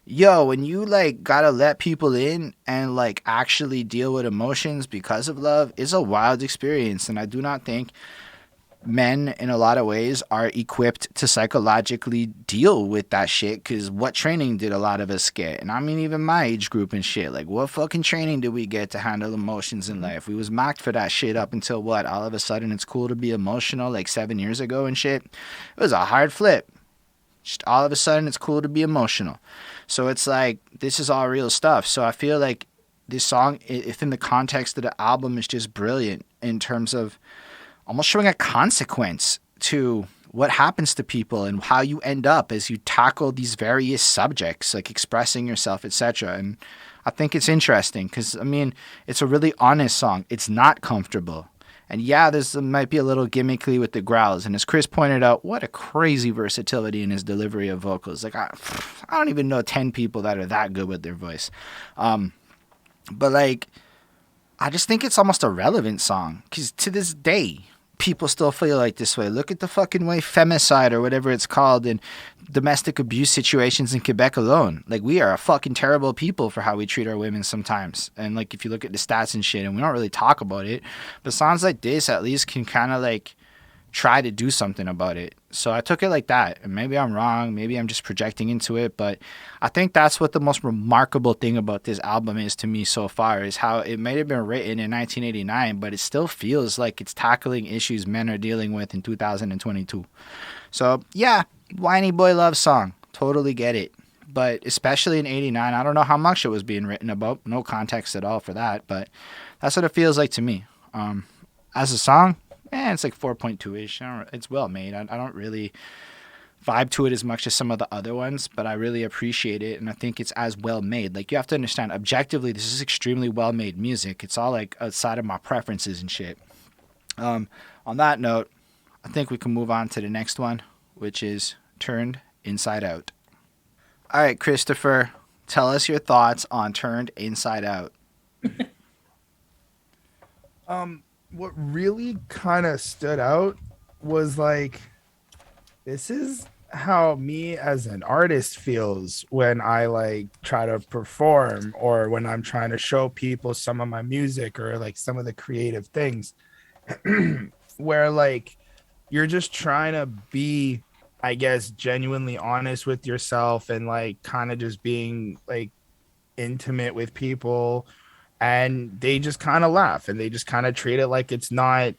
when you like gotta let people in and like actually deal with emotions because of love, is a wild experience. And I do not think men in a lot of ways are equipped to psychologically deal with that shit, because what training did a lot of us get? And I mean even my age group and shit, like what fucking training did we get to handle emotions in life? We was mocked for that shit up until what, all of a sudden it's cool to be emotional like 7 years ago and shit. It was a hard flip. Just all of a sudden it's cool to be emotional. So it's like, this is all real stuff. So I feel like this song, if in the context of the album, is just brilliant in terms of almost showing a consequence to what happens to people and how you end up as you tackle these various subjects, like expressing yourself, etc. And I think it's interesting because, I mean, it's a really honest song. It's not comfortable. And yeah, might be a little gimmicky with the growls. And as Chris pointed out, what a crazy versatility in his delivery of vocals. Like, I don't even know 10 people that are that good with their voice. But like, I just think it's almost a relevant song because to this day, people still feel like this way. Look at the fucking way femicide or whatever it's called in domestic abuse situations in Quebec alone. Like, we are a fucking terrible people for how we treat our women sometimes. And like, if you look at the stats and shit, and we don't really talk about it, but songs like this at least can kind of like try to do something about it. So I took it like that. And maybe I'm wrong. Maybe I'm just projecting into it. But I think that's what the most remarkable thing about this album is to me so far, is how it may have been written in 1989, but it still feels like it's tackling issues men are dealing with in 2022. So yeah, whiny boy love song. Totally get it. But especially in 89, I don't know how much it was being written about. No context at all for that. But that's what it feels like to me. As a song, it's like 4.2-ish. It's well made. I don't really vibe to it as much as some of the other ones, but I really appreciate it, and I think it's as well made. Like, you have to understand, objectively, this is extremely well made music. It's all like outside of my preferences and shit. On that note, I think we can move on to the next one, which is Turned Inside Out. All right, Christopher, tell us your thoughts on Turned Inside Out. What really kind of stood out was like, this is how me as an artist feels when I like try to perform, or when I'm trying to show people some of my music or like some of the creative things where like you're just trying to be, I guess, genuinely honest with yourself and like kind of just being like intimate with people, and they just kind of laugh and they just kind of treat it like it's not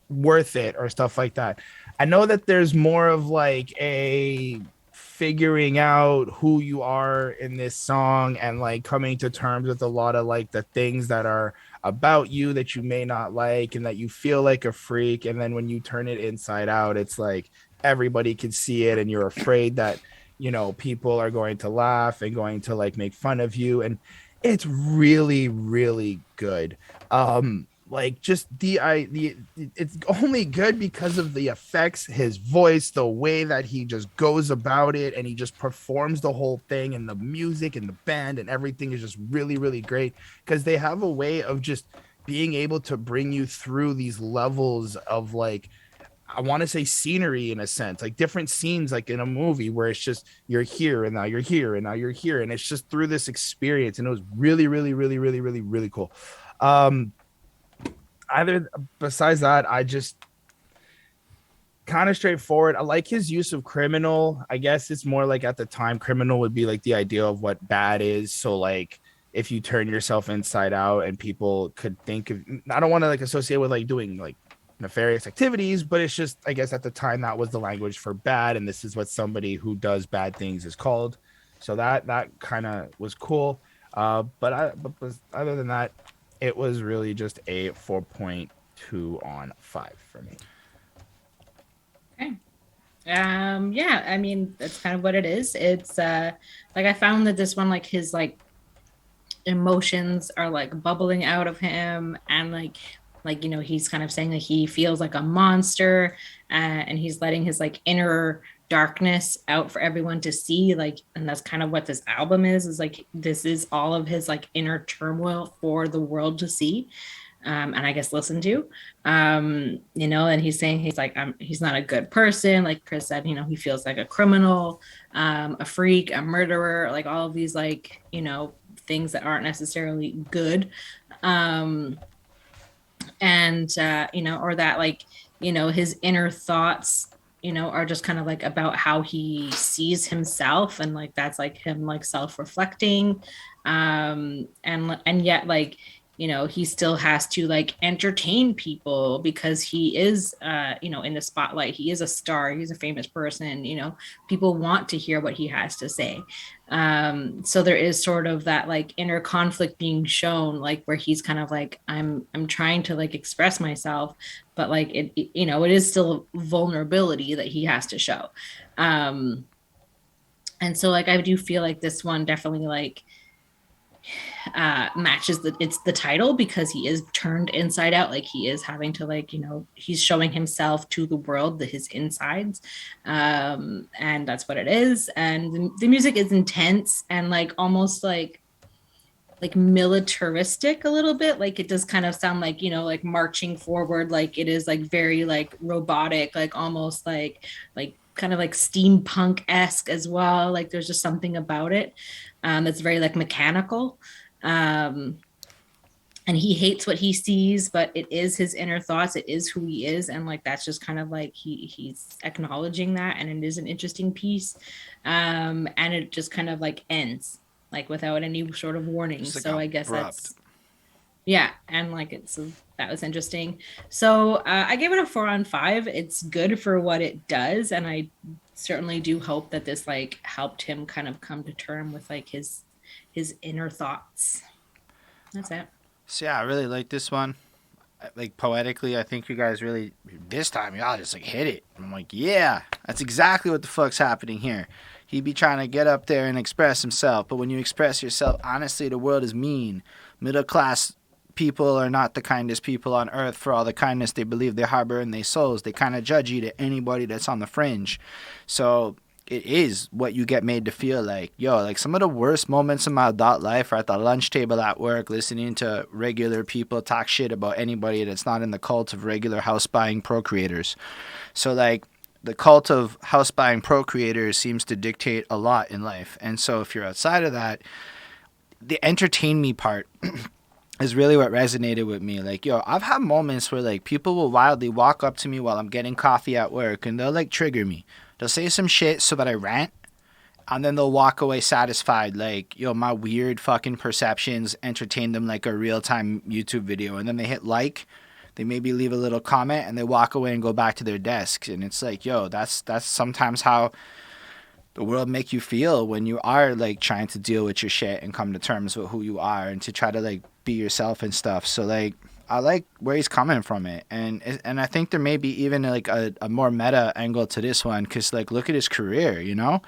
worth it or stuff like that. I know that there's more of like a figuring out who you are in this song and like coming to terms with a lot of like the things that are about you that you may not like and that you feel like a freak. And then when you turn it inside out, it's like everybody can see it and you're afraid that, you know, people are going to laugh and going to like make fun of you. And it's really, really good. Like just it's only good because of the effects, his voice, the way that he just goes about it, and he just performs the whole thing, and the music and the band and everything is just really, really great, because they have a way of just being able to bring you through these levels of like, I want to say scenery in a sense, like different scenes, like in a movie where it's just, you're here and now you're here and now you're here. And it's just through this experience. And it was really, really, really, really, really, really cool. Besides that, I just kind of straightforward. I like his use of criminal. I guess it's more like at the time, criminal would be like the idea of what bad is. So like, if you turn yourself inside out and people could think of, I don't want to like associate with like doing like nefarious activities, but it's just, I guess at the time that was the language for bad, and this is what somebody who does bad things is called. So that kind of was cool. But other than that, it was really just a 4.2 on 5 for me. Okay. Yeah, I mean, that's kind of what it is. It's like, I found that this one, like his like emotions are like bubbling out of him, and like, you know, he's kind of saying that he feels like a monster, and he's letting his like inner darkness out for everyone to see, like, and that's kind of what this album is like, this is all of his like inner turmoil for the world to see, and I guess listen to, you know. And he's saying he's like, he's not a good person, like Chris said, you know, he feels like a criminal, a freak, a murderer, like all of these like, you know, things that aren't necessarily good, and you know, or that like, you know, his inner thoughts, you know, are just kind of like about how he sees himself, and like that's like him like self-reflecting, and yet like, you know, he still has to like entertain people because he is you know, in the spotlight, he is a star, he's a famous person, you know, people want to hear what he has to say. So there is sort of that like inner conflict being shown, like where he's kind of like, I'm trying to like express myself, but like it you know, it is still vulnerability that he has to show. And so like, I do feel like this one definitely like matches the title, because he is turned inside out, like he is having to like, you know, he's showing himself to the world, his insides, and that's what it is. And the music is intense and like almost like like militaristic a little bit. Like it does kind of sound like, you know, like marching forward, like it is like very like robotic, like almost like kind of like steampunk-esque as well. Like there's just something about it that's very like mechanical. Um, and he hates what he sees, but it is his inner thoughts, it is who he is, and like that's just kind of like he's acknowledging that, and it is an interesting piece. And it just kind of like ends like without any sort of warning. Just like So I guess abrupt. that's yeah, and like it's that was interesting. So I gave it a 4 on 5. It's good for what it does, and I certainly do hope that this like helped him kind of come to term with like his inner thoughts. That's it. So yeah, I really like this one. Like poetically, I think you guys really this time y'all just like hit it. I'm like, yeah, that's exactly what the fuck's happening here. He be trying to get up there and express himself, but when you express yourself honestly, the world is mean. Middle class people are not the kindest people on earth for all the kindness they believe they harbor in their souls. They kind of judge you to anybody that's on the fringe. So it is what you get made to feel like. Yo, like some of the worst moments in my adult life are at the lunch table at work, listening to regular people talk shit about anybody that's not in the cult of regular house buying procreators. So like the cult of house buying procreators seems to dictate a lot in life. And so if you're outside of that, the entertain me part is really what resonated with me. Like, yo, I've had moments where like people will wildly walk up to me while I'm getting coffee at work and they'll like trigger me. They'll say some shit so that I rant, and then they'll walk away satisfied. Like, yo, my weird fucking perceptions entertain them like a real-time YouTube video. And then they hit like, they maybe leave a little comment, and they walk away and go back to their desks. And it's like, yo, that's sometimes how the world make you feel when you are like trying to deal with your shit and come to terms with who you are and to try to like be yourself and stuff. So like I like where he's coming from it, and I think there may be even like a more meta angle to this one, because like look at his career, you know,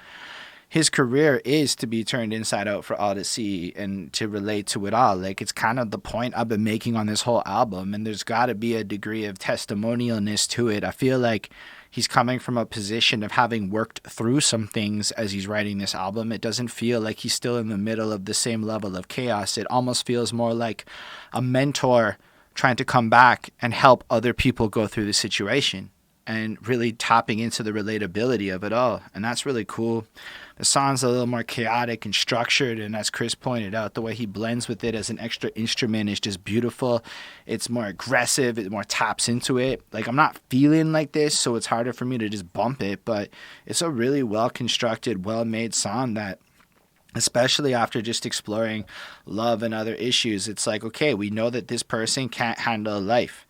his career is to be turned inside out for all to see and to relate to it all. Like it's kind of the point I've been making on this whole album, and there's got to be a degree of testimonialness to it. I feel like he's coming from a position of having worked through some things as he's writing this album. It doesn't feel like he's still in the middle of the same level of chaos. It almost feels more like a mentor trying to come back and help other people go through the situation and really tapping into the relatability of it all. And that's really cool. The song's a little more chaotic and structured, and as Chris pointed out, the way he blends with it as an extra instrument is just beautiful. It's more aggressive, it more taps into it. Like, I'm not feeling like this, so it's harder for me to just bump it, but it's a really well-constructed, well-made song that, especially after just exploring love and other issues, it's like, okay, we know that this person can't handle life.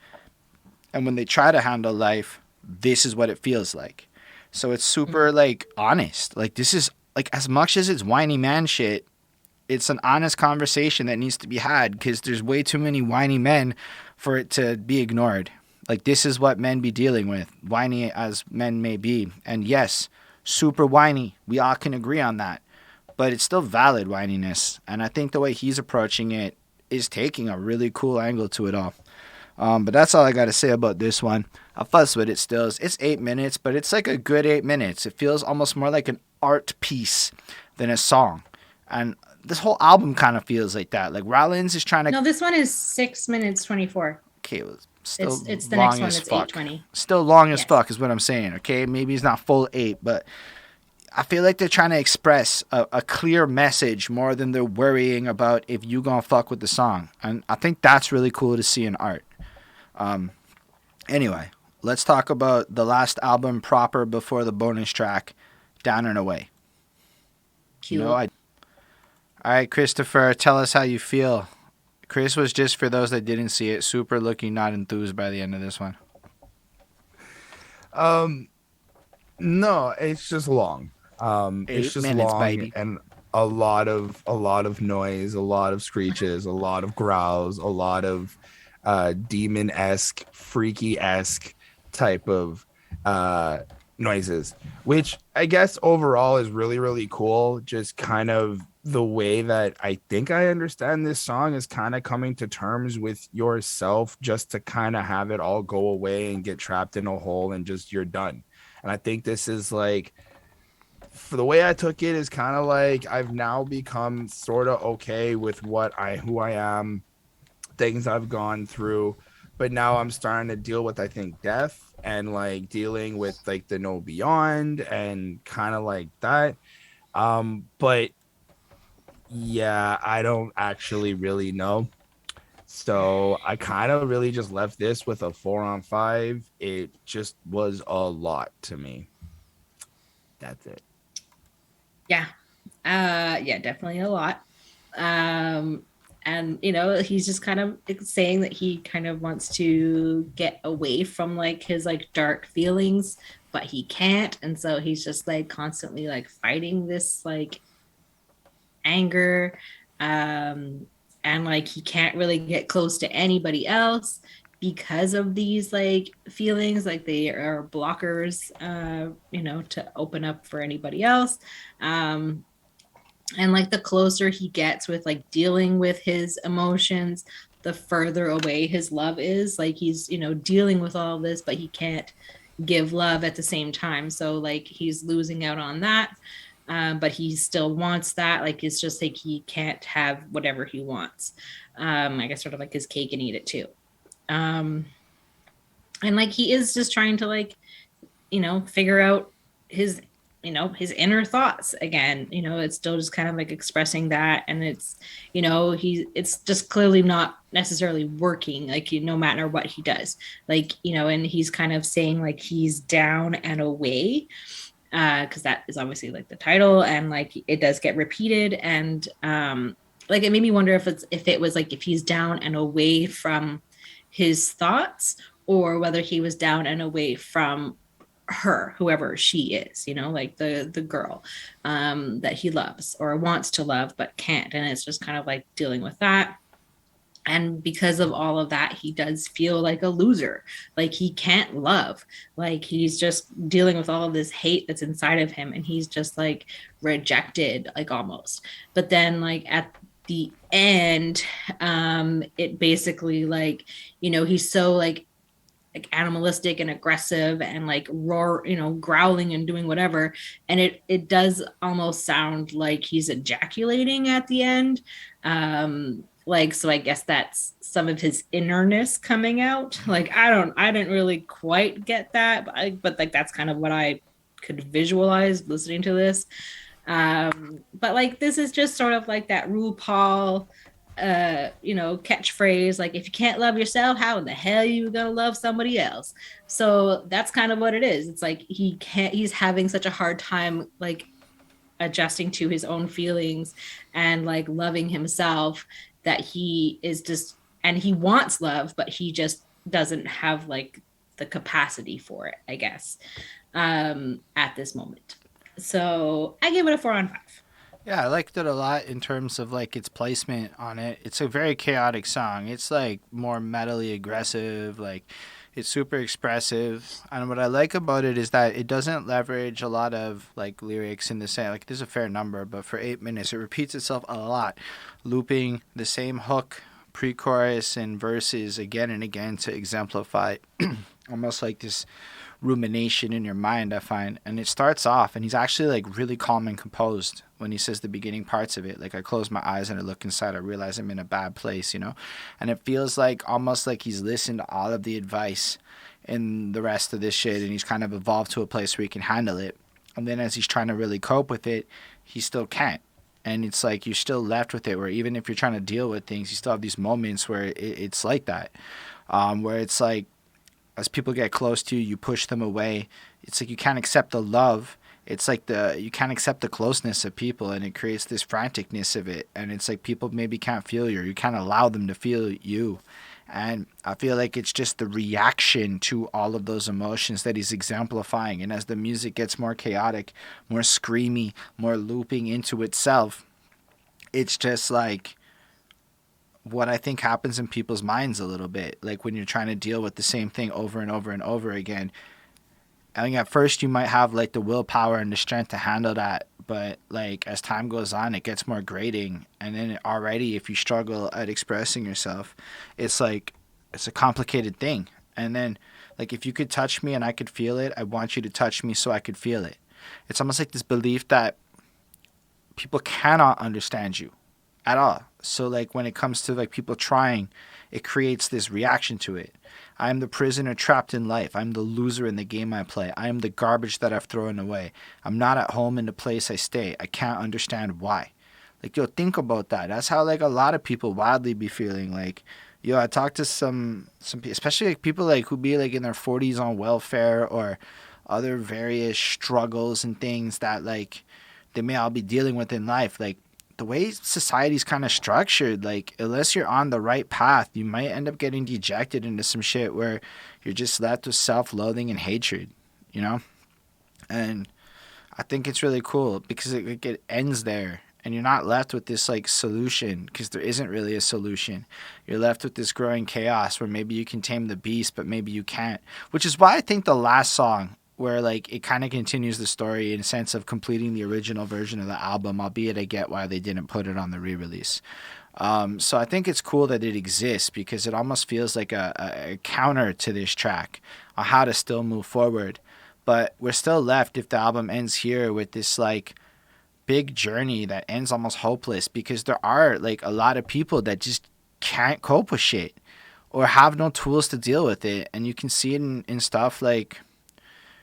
And when they try to handle life, this is what it feels like. So it's super like honest. Like this is like, as much as it's whiny man shit, it's an honest conversation that needs to be had, because there's way too many whiny men for it to be ignored. Like this is what men be dealing with, whiny as men may be. And yes, super whiny. We all can agree on that. But it's still valid whininess. And I think the way he's approaching it is taking a really cool angle to it all. But that's all I got to say about this one. I fuss with it still. It's 8 minutes, but it's like a good 8 minutes. It feels almost more like an art piece than a song. And this whole album kind of feels like that. Like Rollins is trying to... No, this one is 6 minutes 24. Okay, well, still it's the long next one. as It's fuck. 8:20. Still long as Yes. fuck is what I'm saying, okay? Maybe it's not full 8, but I feel like they're trying to express a clear message more than they're worrying about if you gonna fuck with the song. And I think that's really cool to see in art. Anyway, let's talk about the last album proper before the bonus track, Down and Away. Cute. All right, Christopher, tell us how you feel. Chris was, just for those that didn't see it, super looking not enthused by the end of this one. No, it's just long. 8 It's just minutes, long, baby. and a lot of noise, a lot of screeches, a lot of growls, a lot of demon-esque, freaky-esque type of noises, which I guess overall is really, really cool. Just kind of the way that I think I understand this song is kind of coming to terms with yourself, just to kind of have it all go away and get trapped in a hole and just you're done. And I think this is like for the way I took it is kind of like I've now become sort of okay with who I am, things I've gone through, but now I'm starting to deal with, I think, death and like dealing with like the no beyond and kind of like that. But yeah, I don't actually really know. So I kind of really just left this with a 4 on 5. It just was a lot to me. That's it. Yeah. Yeah, definitely a lot. And he's just kind of saying that he kind of wants to get away from like his like dark feelings, but he can't. And so he's just like constantly like fighting this like anger. And like he can't really get close to anybody else because of these like feelings, like they are blockers, to open up for anybody else. And like the closer he gets with like dealing with his emotions, the further away his love is. Like he's dealing with all of this, but he can't give love at the same time, so like he's losing out on that. But he still wants that. Like it's just like he can't have whatever he wants. I guess sort of like his cake and eat it too. And like he is just trying to like figure out his his inner thoughts again. It's still just kind of like expressing that, and it's it's just clearly not necessarily working, like no matter what he does, like and he's kind of saying like he's down and away, because that is obviously like the title, and like it does get repeated, and like it made me wonder if it was like if he's down and away from his thoughts, or whether he was down and away from her, whoever she is, like the girl that he loves or wants to love but can't. And it's just kind of like dealing with that. And because of all of that, he does feel like a loser. Like he can't love. Like he's just dealing with all of this hate that's inside of him, and he's just like rejected, like almost. But then like at the end, it basically like, he's so like animalistic and aggressive and like roar, growling and doing whatever, and it does almost sound like he's ejaculating at the end. Like, so I guess that's some of his innerness coming out. Like I didn't really quite get that, but like that's kind of what I could visualize listening to this. But like this is just sort of like that RuPaul catchphrase, like if you can't love yourself, how in the hell are you gonna love somebody else? So that's kind of what it is. It's like he's having such a hard time like adjusting to his own feelings and like loving himself, that he is just, and he wants love, but he just doesn't have like the capacity for it, I guess, at this moment. So I give it a 4 on 5. Yeah, I liked it a lot in terms of like its placement on it. It's a very chaotic song. It's like more metally aggressive, like it's super expressive. And what I like about it is that it doesn't leverage a lot of like lyrics in the same, like there's a fair number, but for 8 minutes it repeats itself a lot, looping the same hook, pre-chorus and verses again and again to exemplify almost like this rumination in your mind, I find. And it starts off and he's actually like really calm and composed when he says the beginning parts of it. Like I close my eyes and I look inside, I realize I'm in a bad place, and it feels like almost like he's listened to all of the advice in the rest of this shit, and he's kind of evolved to a place where he can handle it. And then as he's trying to really cope with it, he still can't. And it's like you're still left with it, where even if you're trying to deal with things, you still have these moments where it's like that, where it's like as people get close to you, you push them away. It's like you can't accept the love. It's like you can't accept the closeness of people, and it creates this franticness of it. And it's like people maybe can't feel you, or you can't allow them to feel you. And I feel like it's just the reaction to all of those emotions that he's exemplifying. And as the music gets more chaotic, more screamy, more looping into itself, it's just like what I think happens in people's minds a little bit. Like when you're trying to deal with the same thing over and over and over again. I think at first you might have like the willpower and the strength to handle that, but like as time goes on, it gets more grating. And then already, if you struggle at expressing yourself, it's like it's a complicated thing. And then like if you could touch me and I could feel it, I want you to touch me so I could feel it. it's almost like this belief that people cannot understand you at all. So like when it comes to like people trying, it creates this reaction to it. I am the prisoner trapped in life. I'm the loser in the game I play. I am the garbage that I've thrown away. I'm not at home in the place I stay. I can't understand why. Like, yo, think about that. That's how like a lot of people wildly be feeling. Like, yo, I talked to some people, especially like people like who be like in their 40s on welfare or other various struggles and things that like they may all be dealing with in life. Like the way society's kind of structured, like unless you're on the right path, you might end up getting dejected into some shit where you're just left with self-loathing and hatred, you know? And I think it's really cool because it ends there. And you're not left with this like solution because there isn't really a solution. You're left with this growing chaos where maybe you can tame the beast, but maybe you can't. Which is why I think the last song, where like it kind of continues the story in a sense of completing the original version of the album, albeit I get why they didn't put it on the re-release. So I think it's cool that it exists because it almost feels like a counter to this track on how to still move forward. But we're still left, if the album ends here, with this like big journey that ends almost hopeless because there are like a lot of people that just can't cope with shit or have no tools to deal with it. And you can see it in stuff like,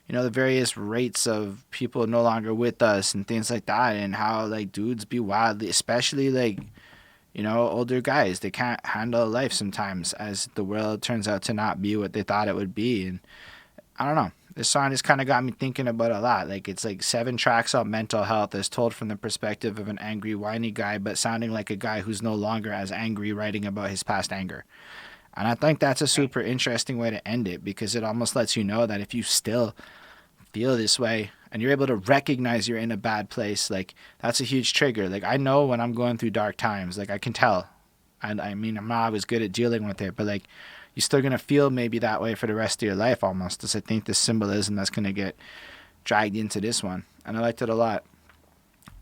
you know, the various rates of people no longer with us and things like that, and how like dudes be wildly, especially like, you know, older guys, they can't handle life sometimes as the world turns out to not be what they thought it would be. And I don't know. This song just kind of got me thinking about a lot. Like, it's like 7 tracks on mental health as told from the perspective of an angry, whiny guy, but sounding like a guy who's no longer as angry, writing about his past anger. And I think that's a super interesting way to end it because it almost lets you know that if you still feel this way and you're able to recognize you're in a bad place, like, that's a huge trigger. Like, I know when I'm going through dark times, like, I can tell. And I mean, I'm not always good at dealing with it, but like, you're still going to feel maybe that way for the rest of your life almost. As I think the symbolism that's going to get dragged into this one. And I liked it a lot.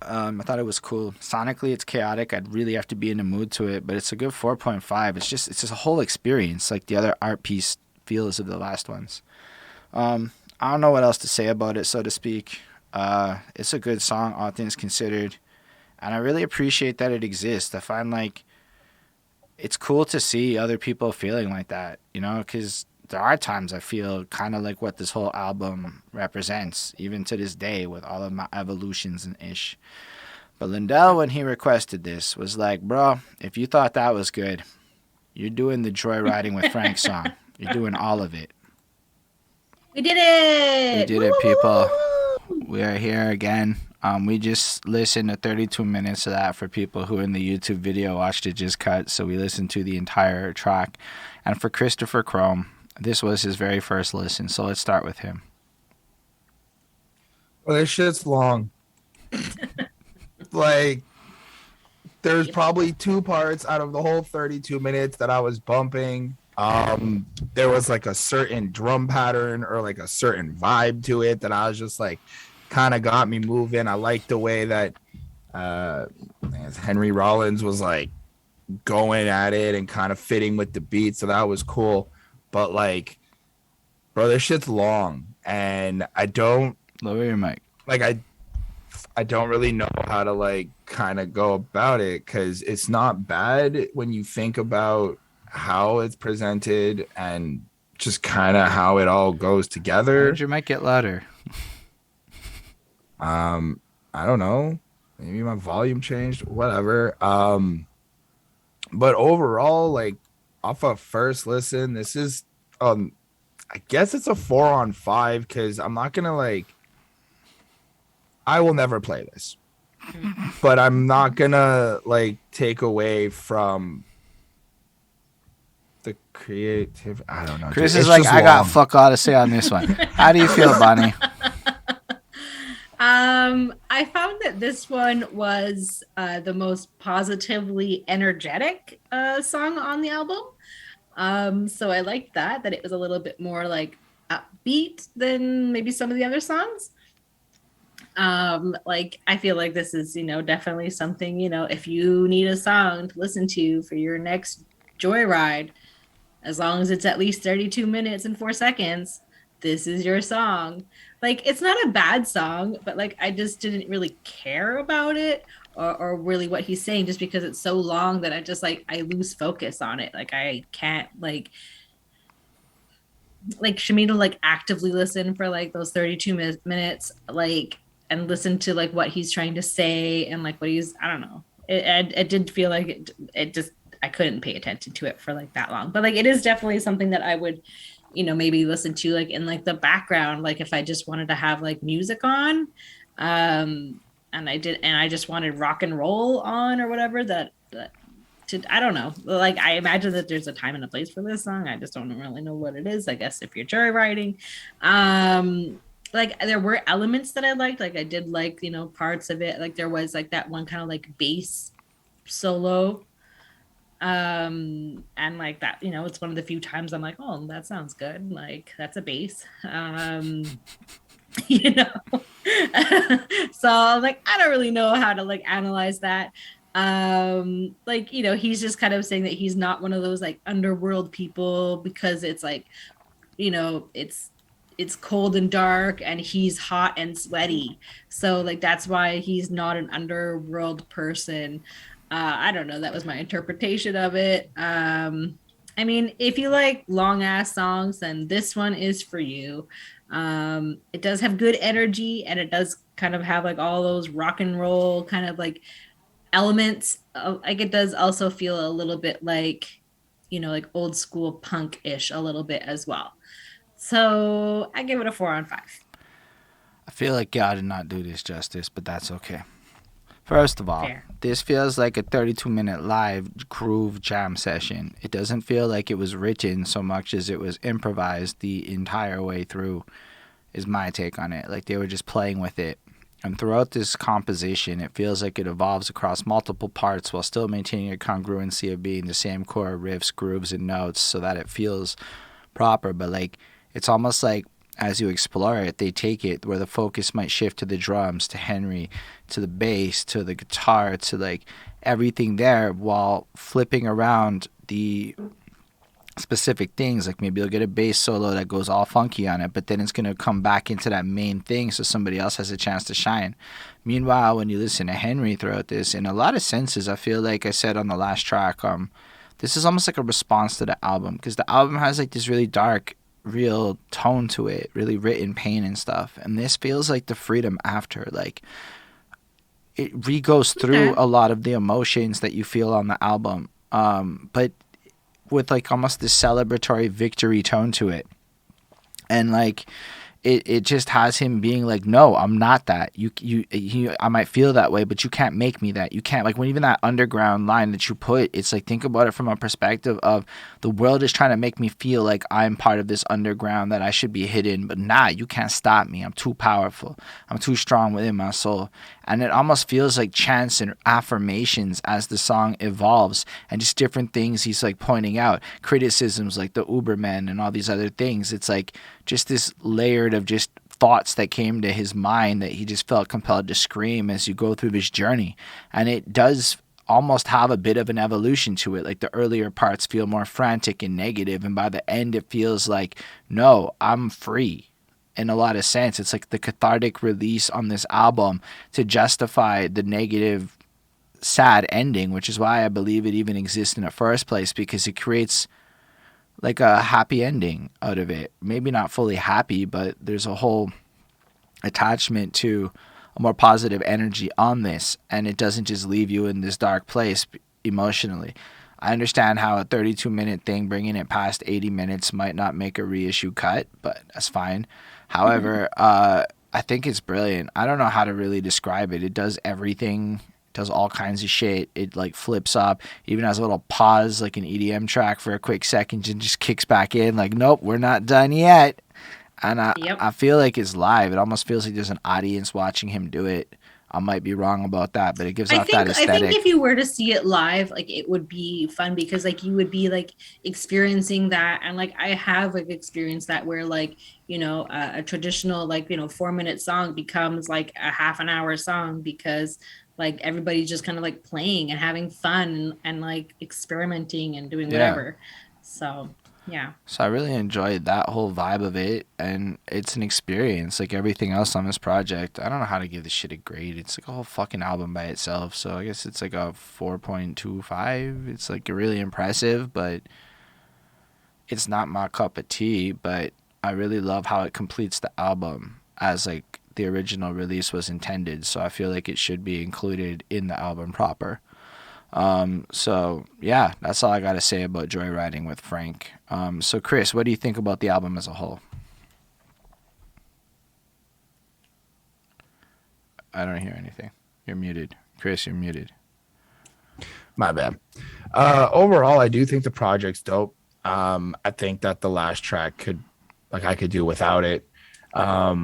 I thought it was cool. Sonically, it's chaotic. I'd really have to be in the mood to it, but it's a good 4.5. It's just a whole experience, like the other art piece feels of the last ones. I don't know what else to say about it, so to speak. It's a good song, all things considered. And I really appreciate that it exists. I find like it's cool to see other people feeling like that, you know, because there are times I feel kind of like what this whole album represents, even to this day with all of my evolutions and ish. But Lindell, when he requested this, was like, bro, if you thought that was good, you're doing the Joyriding with Frank song. You're doing all of it. We did it! We did it, people. We are here again. We just listened to 32 minutes of that for people who in the YouTube video watched it just cut. So we listened to the entire track. And for Christopher Chrome, this was his very first listen. So let's start with him. Well, this shit's long. Like, there's probably 2 parts out of the whole 32 minutes that I was bumping. There was like a certain drum pattern or like a certain vibe to it that I was just like, kind of got me moving. I liked the way that Henry Rollins was like going at it and kind of fitting with the beat, so that was cool. But like, bro, this shit's long, and I don't lower your mic. Like, I don't really know how to like kind of go about it because it's not bad when you think about how it's presented and just kind of how it all goes together. Why did your mic get louder? I don't know. Maybe my volume changed. Whatever. But overall, like off a first listen, this is I guess it's a 4 on 5 because I'm not gonna like. I will never play this, but I'm not gonna like take away from the creative. I don't know. Chris is like, I got fuck all to say on this one. How do you feel, Bonnie? I found that this one was the most positively energetic song on the album. So I liked that it was a little bit more like upbeat than maybe some of the other songs. Like I feel like this is, you know, definitely something, you know, if you need a song to listen to for your next joyride, as long as it's at least 32 minutes and 4 seconds, this is your song. Like, it's not a bad song, but like I just didn't really care about it, or really what he's saying, just because it's so long that I just like I lose focus on it. Like I can't like Shamita like actively listen for like those 32 minutes, like, and listen to like what he's trying to say and like what he's, I don't know. It did feel like it just, I couldn't pay attention to it for like that long. But like it is definitely something that I would, maybe listen to like in like the background, like if I just wanted to have like music on. And I just wanted rock and roll on or whatever that I don't know. Like I imagine that there's a time and a place for this song. I just don't really know what it is. I guess if you're joyriding, like there were elements that I liked. Like I did like parts of it. Like there was like that one kind of like bass solo, and like that. It's one of the few times I'm like, oh, that sounds good. Like that's a bass. you know. So I'm like, I don't really know how to like analyze that. Like he's just kind of saying that he's not one of those like underworld people, because it's like it's cold and dark and he's hot and sweaty, so like that's why he's not an underworld person. I don't know, that was my interpretation of it. I mean, if you like long ass songs, then this one is for you. It does have good energy, and it does kind of have like all those rock and roll kind of like elements. Like it does also feel a little bit like like old school punk-ish a little bit as well. So I give it a 4 on 5. I feel like God did not do this justice, but that's okay. First of all, Fair. this feels like a 32-minute live groove jam session. It doesn't feel like it was written so much as it was improvised the entire way through, is my take on it. Like they were just playing with it. And throughout this composition, it feels like it evolves across multiple parts while still maintaining a congruency of being the same core riffs, grooves, and notes, so that it feels proper. But like it's almost like as you explore it, they take it where the focus might shift to the drums, to Henry, to the bass, to the guitar, to like everything there, while flipping around the specific things. Like maybe you'll get a bass solo that goes all funky on it, but then it's going to come back into that main thing so somebody else has a chance to shine. Meanwhile, when you listen to Henry throughout this, in a lot of senses, I feel like I said on the last track, this is almost like a response to the album, because the album has like this really dark, real tone to it, really written pain and stuff, and this feels like the freedom after. Like it re-goes through a lot of the emotions that you feel on the album, but with like almost this celebratory victory tone to it. And like it just has him being like, no, I'm not that. I might feel that way, but you can't make me that. You can't, like, when even that underground line that you put, it's like, think about it from a perspective of the world is trying to make me feel like I'm part of this underground, that I should be hidden, but nah, you can't stop me. I'm too powerful. I'm too strong within my soul. And it almost feels like chants and affirmations as the song evolves, and just different things he's like pointing out, criticisms like the Ubermen and all these other things. It's like just this layered of just thoughts that came to his mind that he just felt compelled to scream as you go through this journey. And it does almost have a bit of an evolution to it. Like the earlier parts feel more frantic and negative, and by the end it feels like, no, I'm free. In a lot of sense, it's like the cathartic release on this album to justify the negative, sad ending, which is why I believe it even exists in the first place, because it creates like a happy ending out of it. Maybe not fully happy, but there's a whole attachment to a more positive energy on this, and it doesn't just leave you in this dark place emotionally. I understand how a 32-minute thing, bringing it past 80 minutes, might not make a reissue cut, but that's fine. However, I think it's brilliant. I don't know how to really describe it. It does everything. It does all kinds of shit. It like flips up, even has a little pause, like an EDM track for a quick second, and just kicks back in like, nope, we're not done yet. And I feel like it's live. It almost feels like there's an audience watching him do it. I might be wrong about that, but it gives off that aesthetic. I think if you were to see it live, like it would be fun, because like you would be like experiencing that. And like I have like experienced that where like, a traditional like, 4-minute song becomes like a half an hour song, because like everybody's just kind of like playing and having fun and like experimenting and doing whatever. So Yeah. So I really enjoyed that whole vibe of it, and it's an experience like everything else on this project. I don't know how to give this shit a grade. It's like a whole fucking album by itself, so I guess it's like a 4.25. It's like really impressive, but it's not my cup of tea. But I really love how it completes the album as like the original release was intended, so I feel like it should be included in the album proper. So yeah, that's all I gotta say about Joyriding with Frank. So Chris, what do you think about the album as a whole? I don't hear anything. You're muted. Chris, you're muted. My bad. Overall, I do think the project's dope. I think that the last track I could do without it. A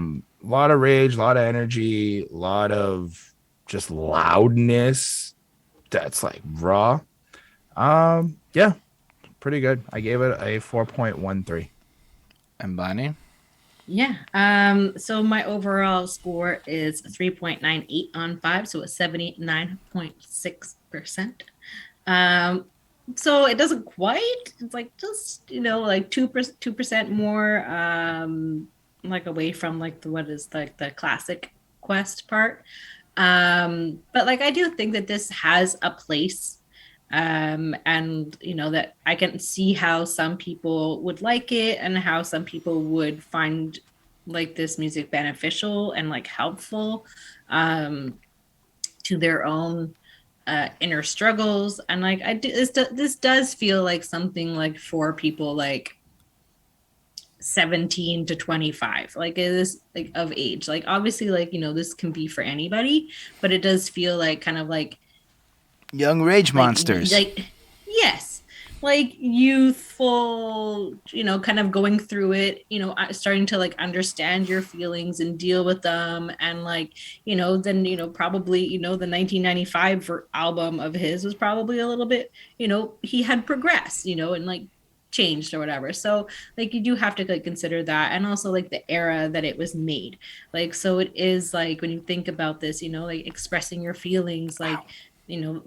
lot of rage, a lot of energy, a lot of just loudness that's like raw. Yeah, pretty good. I gave it a 4.13. And Bonnie? Yeah. So my overall score is 3.98 on 5, so a 79.6%. So it doesn't quite. It's like just like 2% more like away from like what is like the classic Quest part. But like I do think that this has a place. And that I can see how some people would like it and how some people would find like this music beneficial and like helpful to their own inner struggles. And like this does feel like something like for people like 17 to 25, like it is like of age. Like obviously like this can be for anybody, but it does feel like kind of like Young rage monsters. Like yes, like youthful, kind of going through it, starting to like understand your feelings and deal with them. And like, then, probably, the 1995 album of his was probably a little bit, he had progressed, and like changed or whatever. So like you do have to like consider that, and also like the era that it was made. Like so it is like when you think about this, like expressing your feelings, like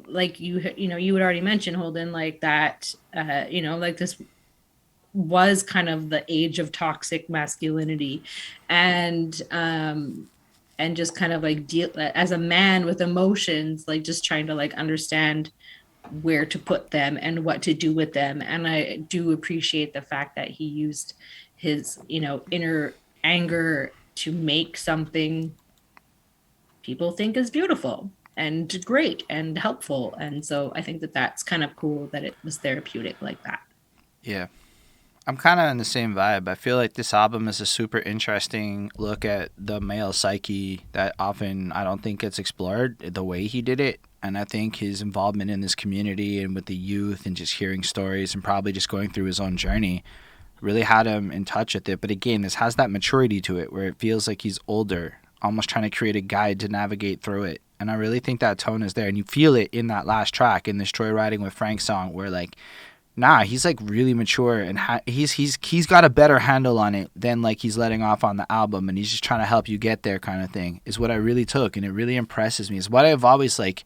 like you had already mentioned, Holden, like that like this was kind of the age of toxic masculinity, and just kind of like deal as a man with emotions, like just trying to like understand where to put them and what to do with them. And I do appreciate the fact that he used his inner anger to make something people think is beautiful and great and helpful. And so I think that that's kind of cool that it was therapeutic like that. Yeah. I'm kind of in the same vibe. I feel like this album is a super interesting look at the male psyche that often I don't think gets explored the way he did it. And I think his involvement in this community and with the youth and just hearing stories and probably just going through his own journey really had him in touch with it. But again, this has that maturity to it where it feels like he's older, almost trying to create a guide to navigate through it. And I really think that tone is there. And you feel it in that last track, in this Joyriding with Frank song, where like, nah, he's like really mature and he's got a better handle on it than like he's letting off on the album, and he's just trying to help you get there kind of thing is what I really took. And it really impresses me. It's what I've always like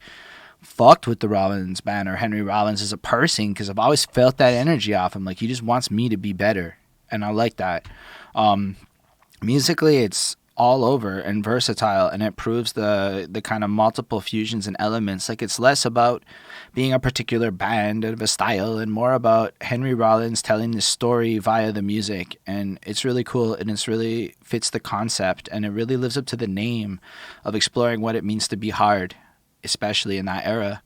fucked with the Rollins Band or Henry Rollins as a person, because I've always felt that energy off him. Like he just wants me to be better, and I like that. Musically, it's all over and versatile, and it proves the kind of multiple fusions and elements. Like it's less about being a particular band of a style and more about Henry Rollins telling this story via the music. And it's really cool, and it's really fits the concept, and it really lives up to the name of exploring what it means to be hard, especially in that era.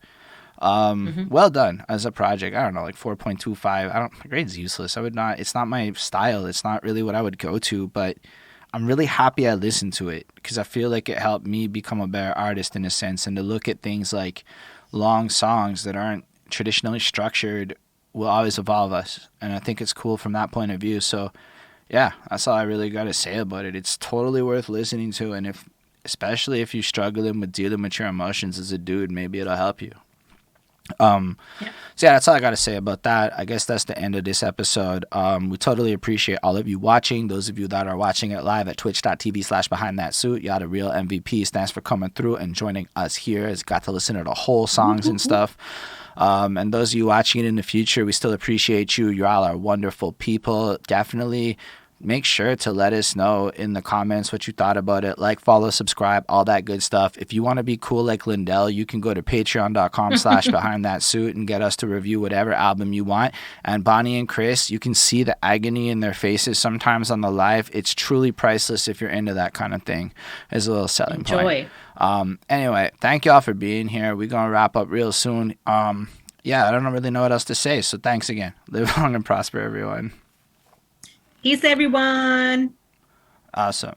Well done as a project. I don't know, like 4.25. Grade's useless. It's not my style. It's not really what I would go to, but I'm really happy I listened to it because I feel like it helped me become a better artist in a sense, and to look at things like long songs that aren't traditionally structured will always evolve us. And I think it's cool from that point of view. So yeah, that's all I really got to say about it. It's totally worth listening to. And especially if you're struggling with dealing with your emotions as a dude, maybe it'll help you. So yeah, that's all I got to say about that. I guess that's the end of this episode. We totally appreciate all of you watching. Those of you that are watching it live at twitch.tv/behindthatsuit. You had a real MVP. Thanks for coming through and joining us here. It's got to listen to the whole songs and stuff. And those of you watching it in the future, we still appreciate you. You all are wonderful people. Definitely make sure to let us know in the comments what you thought about it. Like, follow, subscribe, all that good stuff. If you want to be cool like Lindell, you can go to patreon.com/behindthatsuit and get us to review whatever album you want. And Bonnie and Chris, you can see the agony in their faces sometimes on the live. It's truly priceless if you're into that kind of thing. It's a little selling point. Anyway, thank y'all for being here. We're going to wrap up real soon. Yeah, I don't really know what else to say. So thanks again. Live long and prosper, everyone. Peace, everyone. Awesome.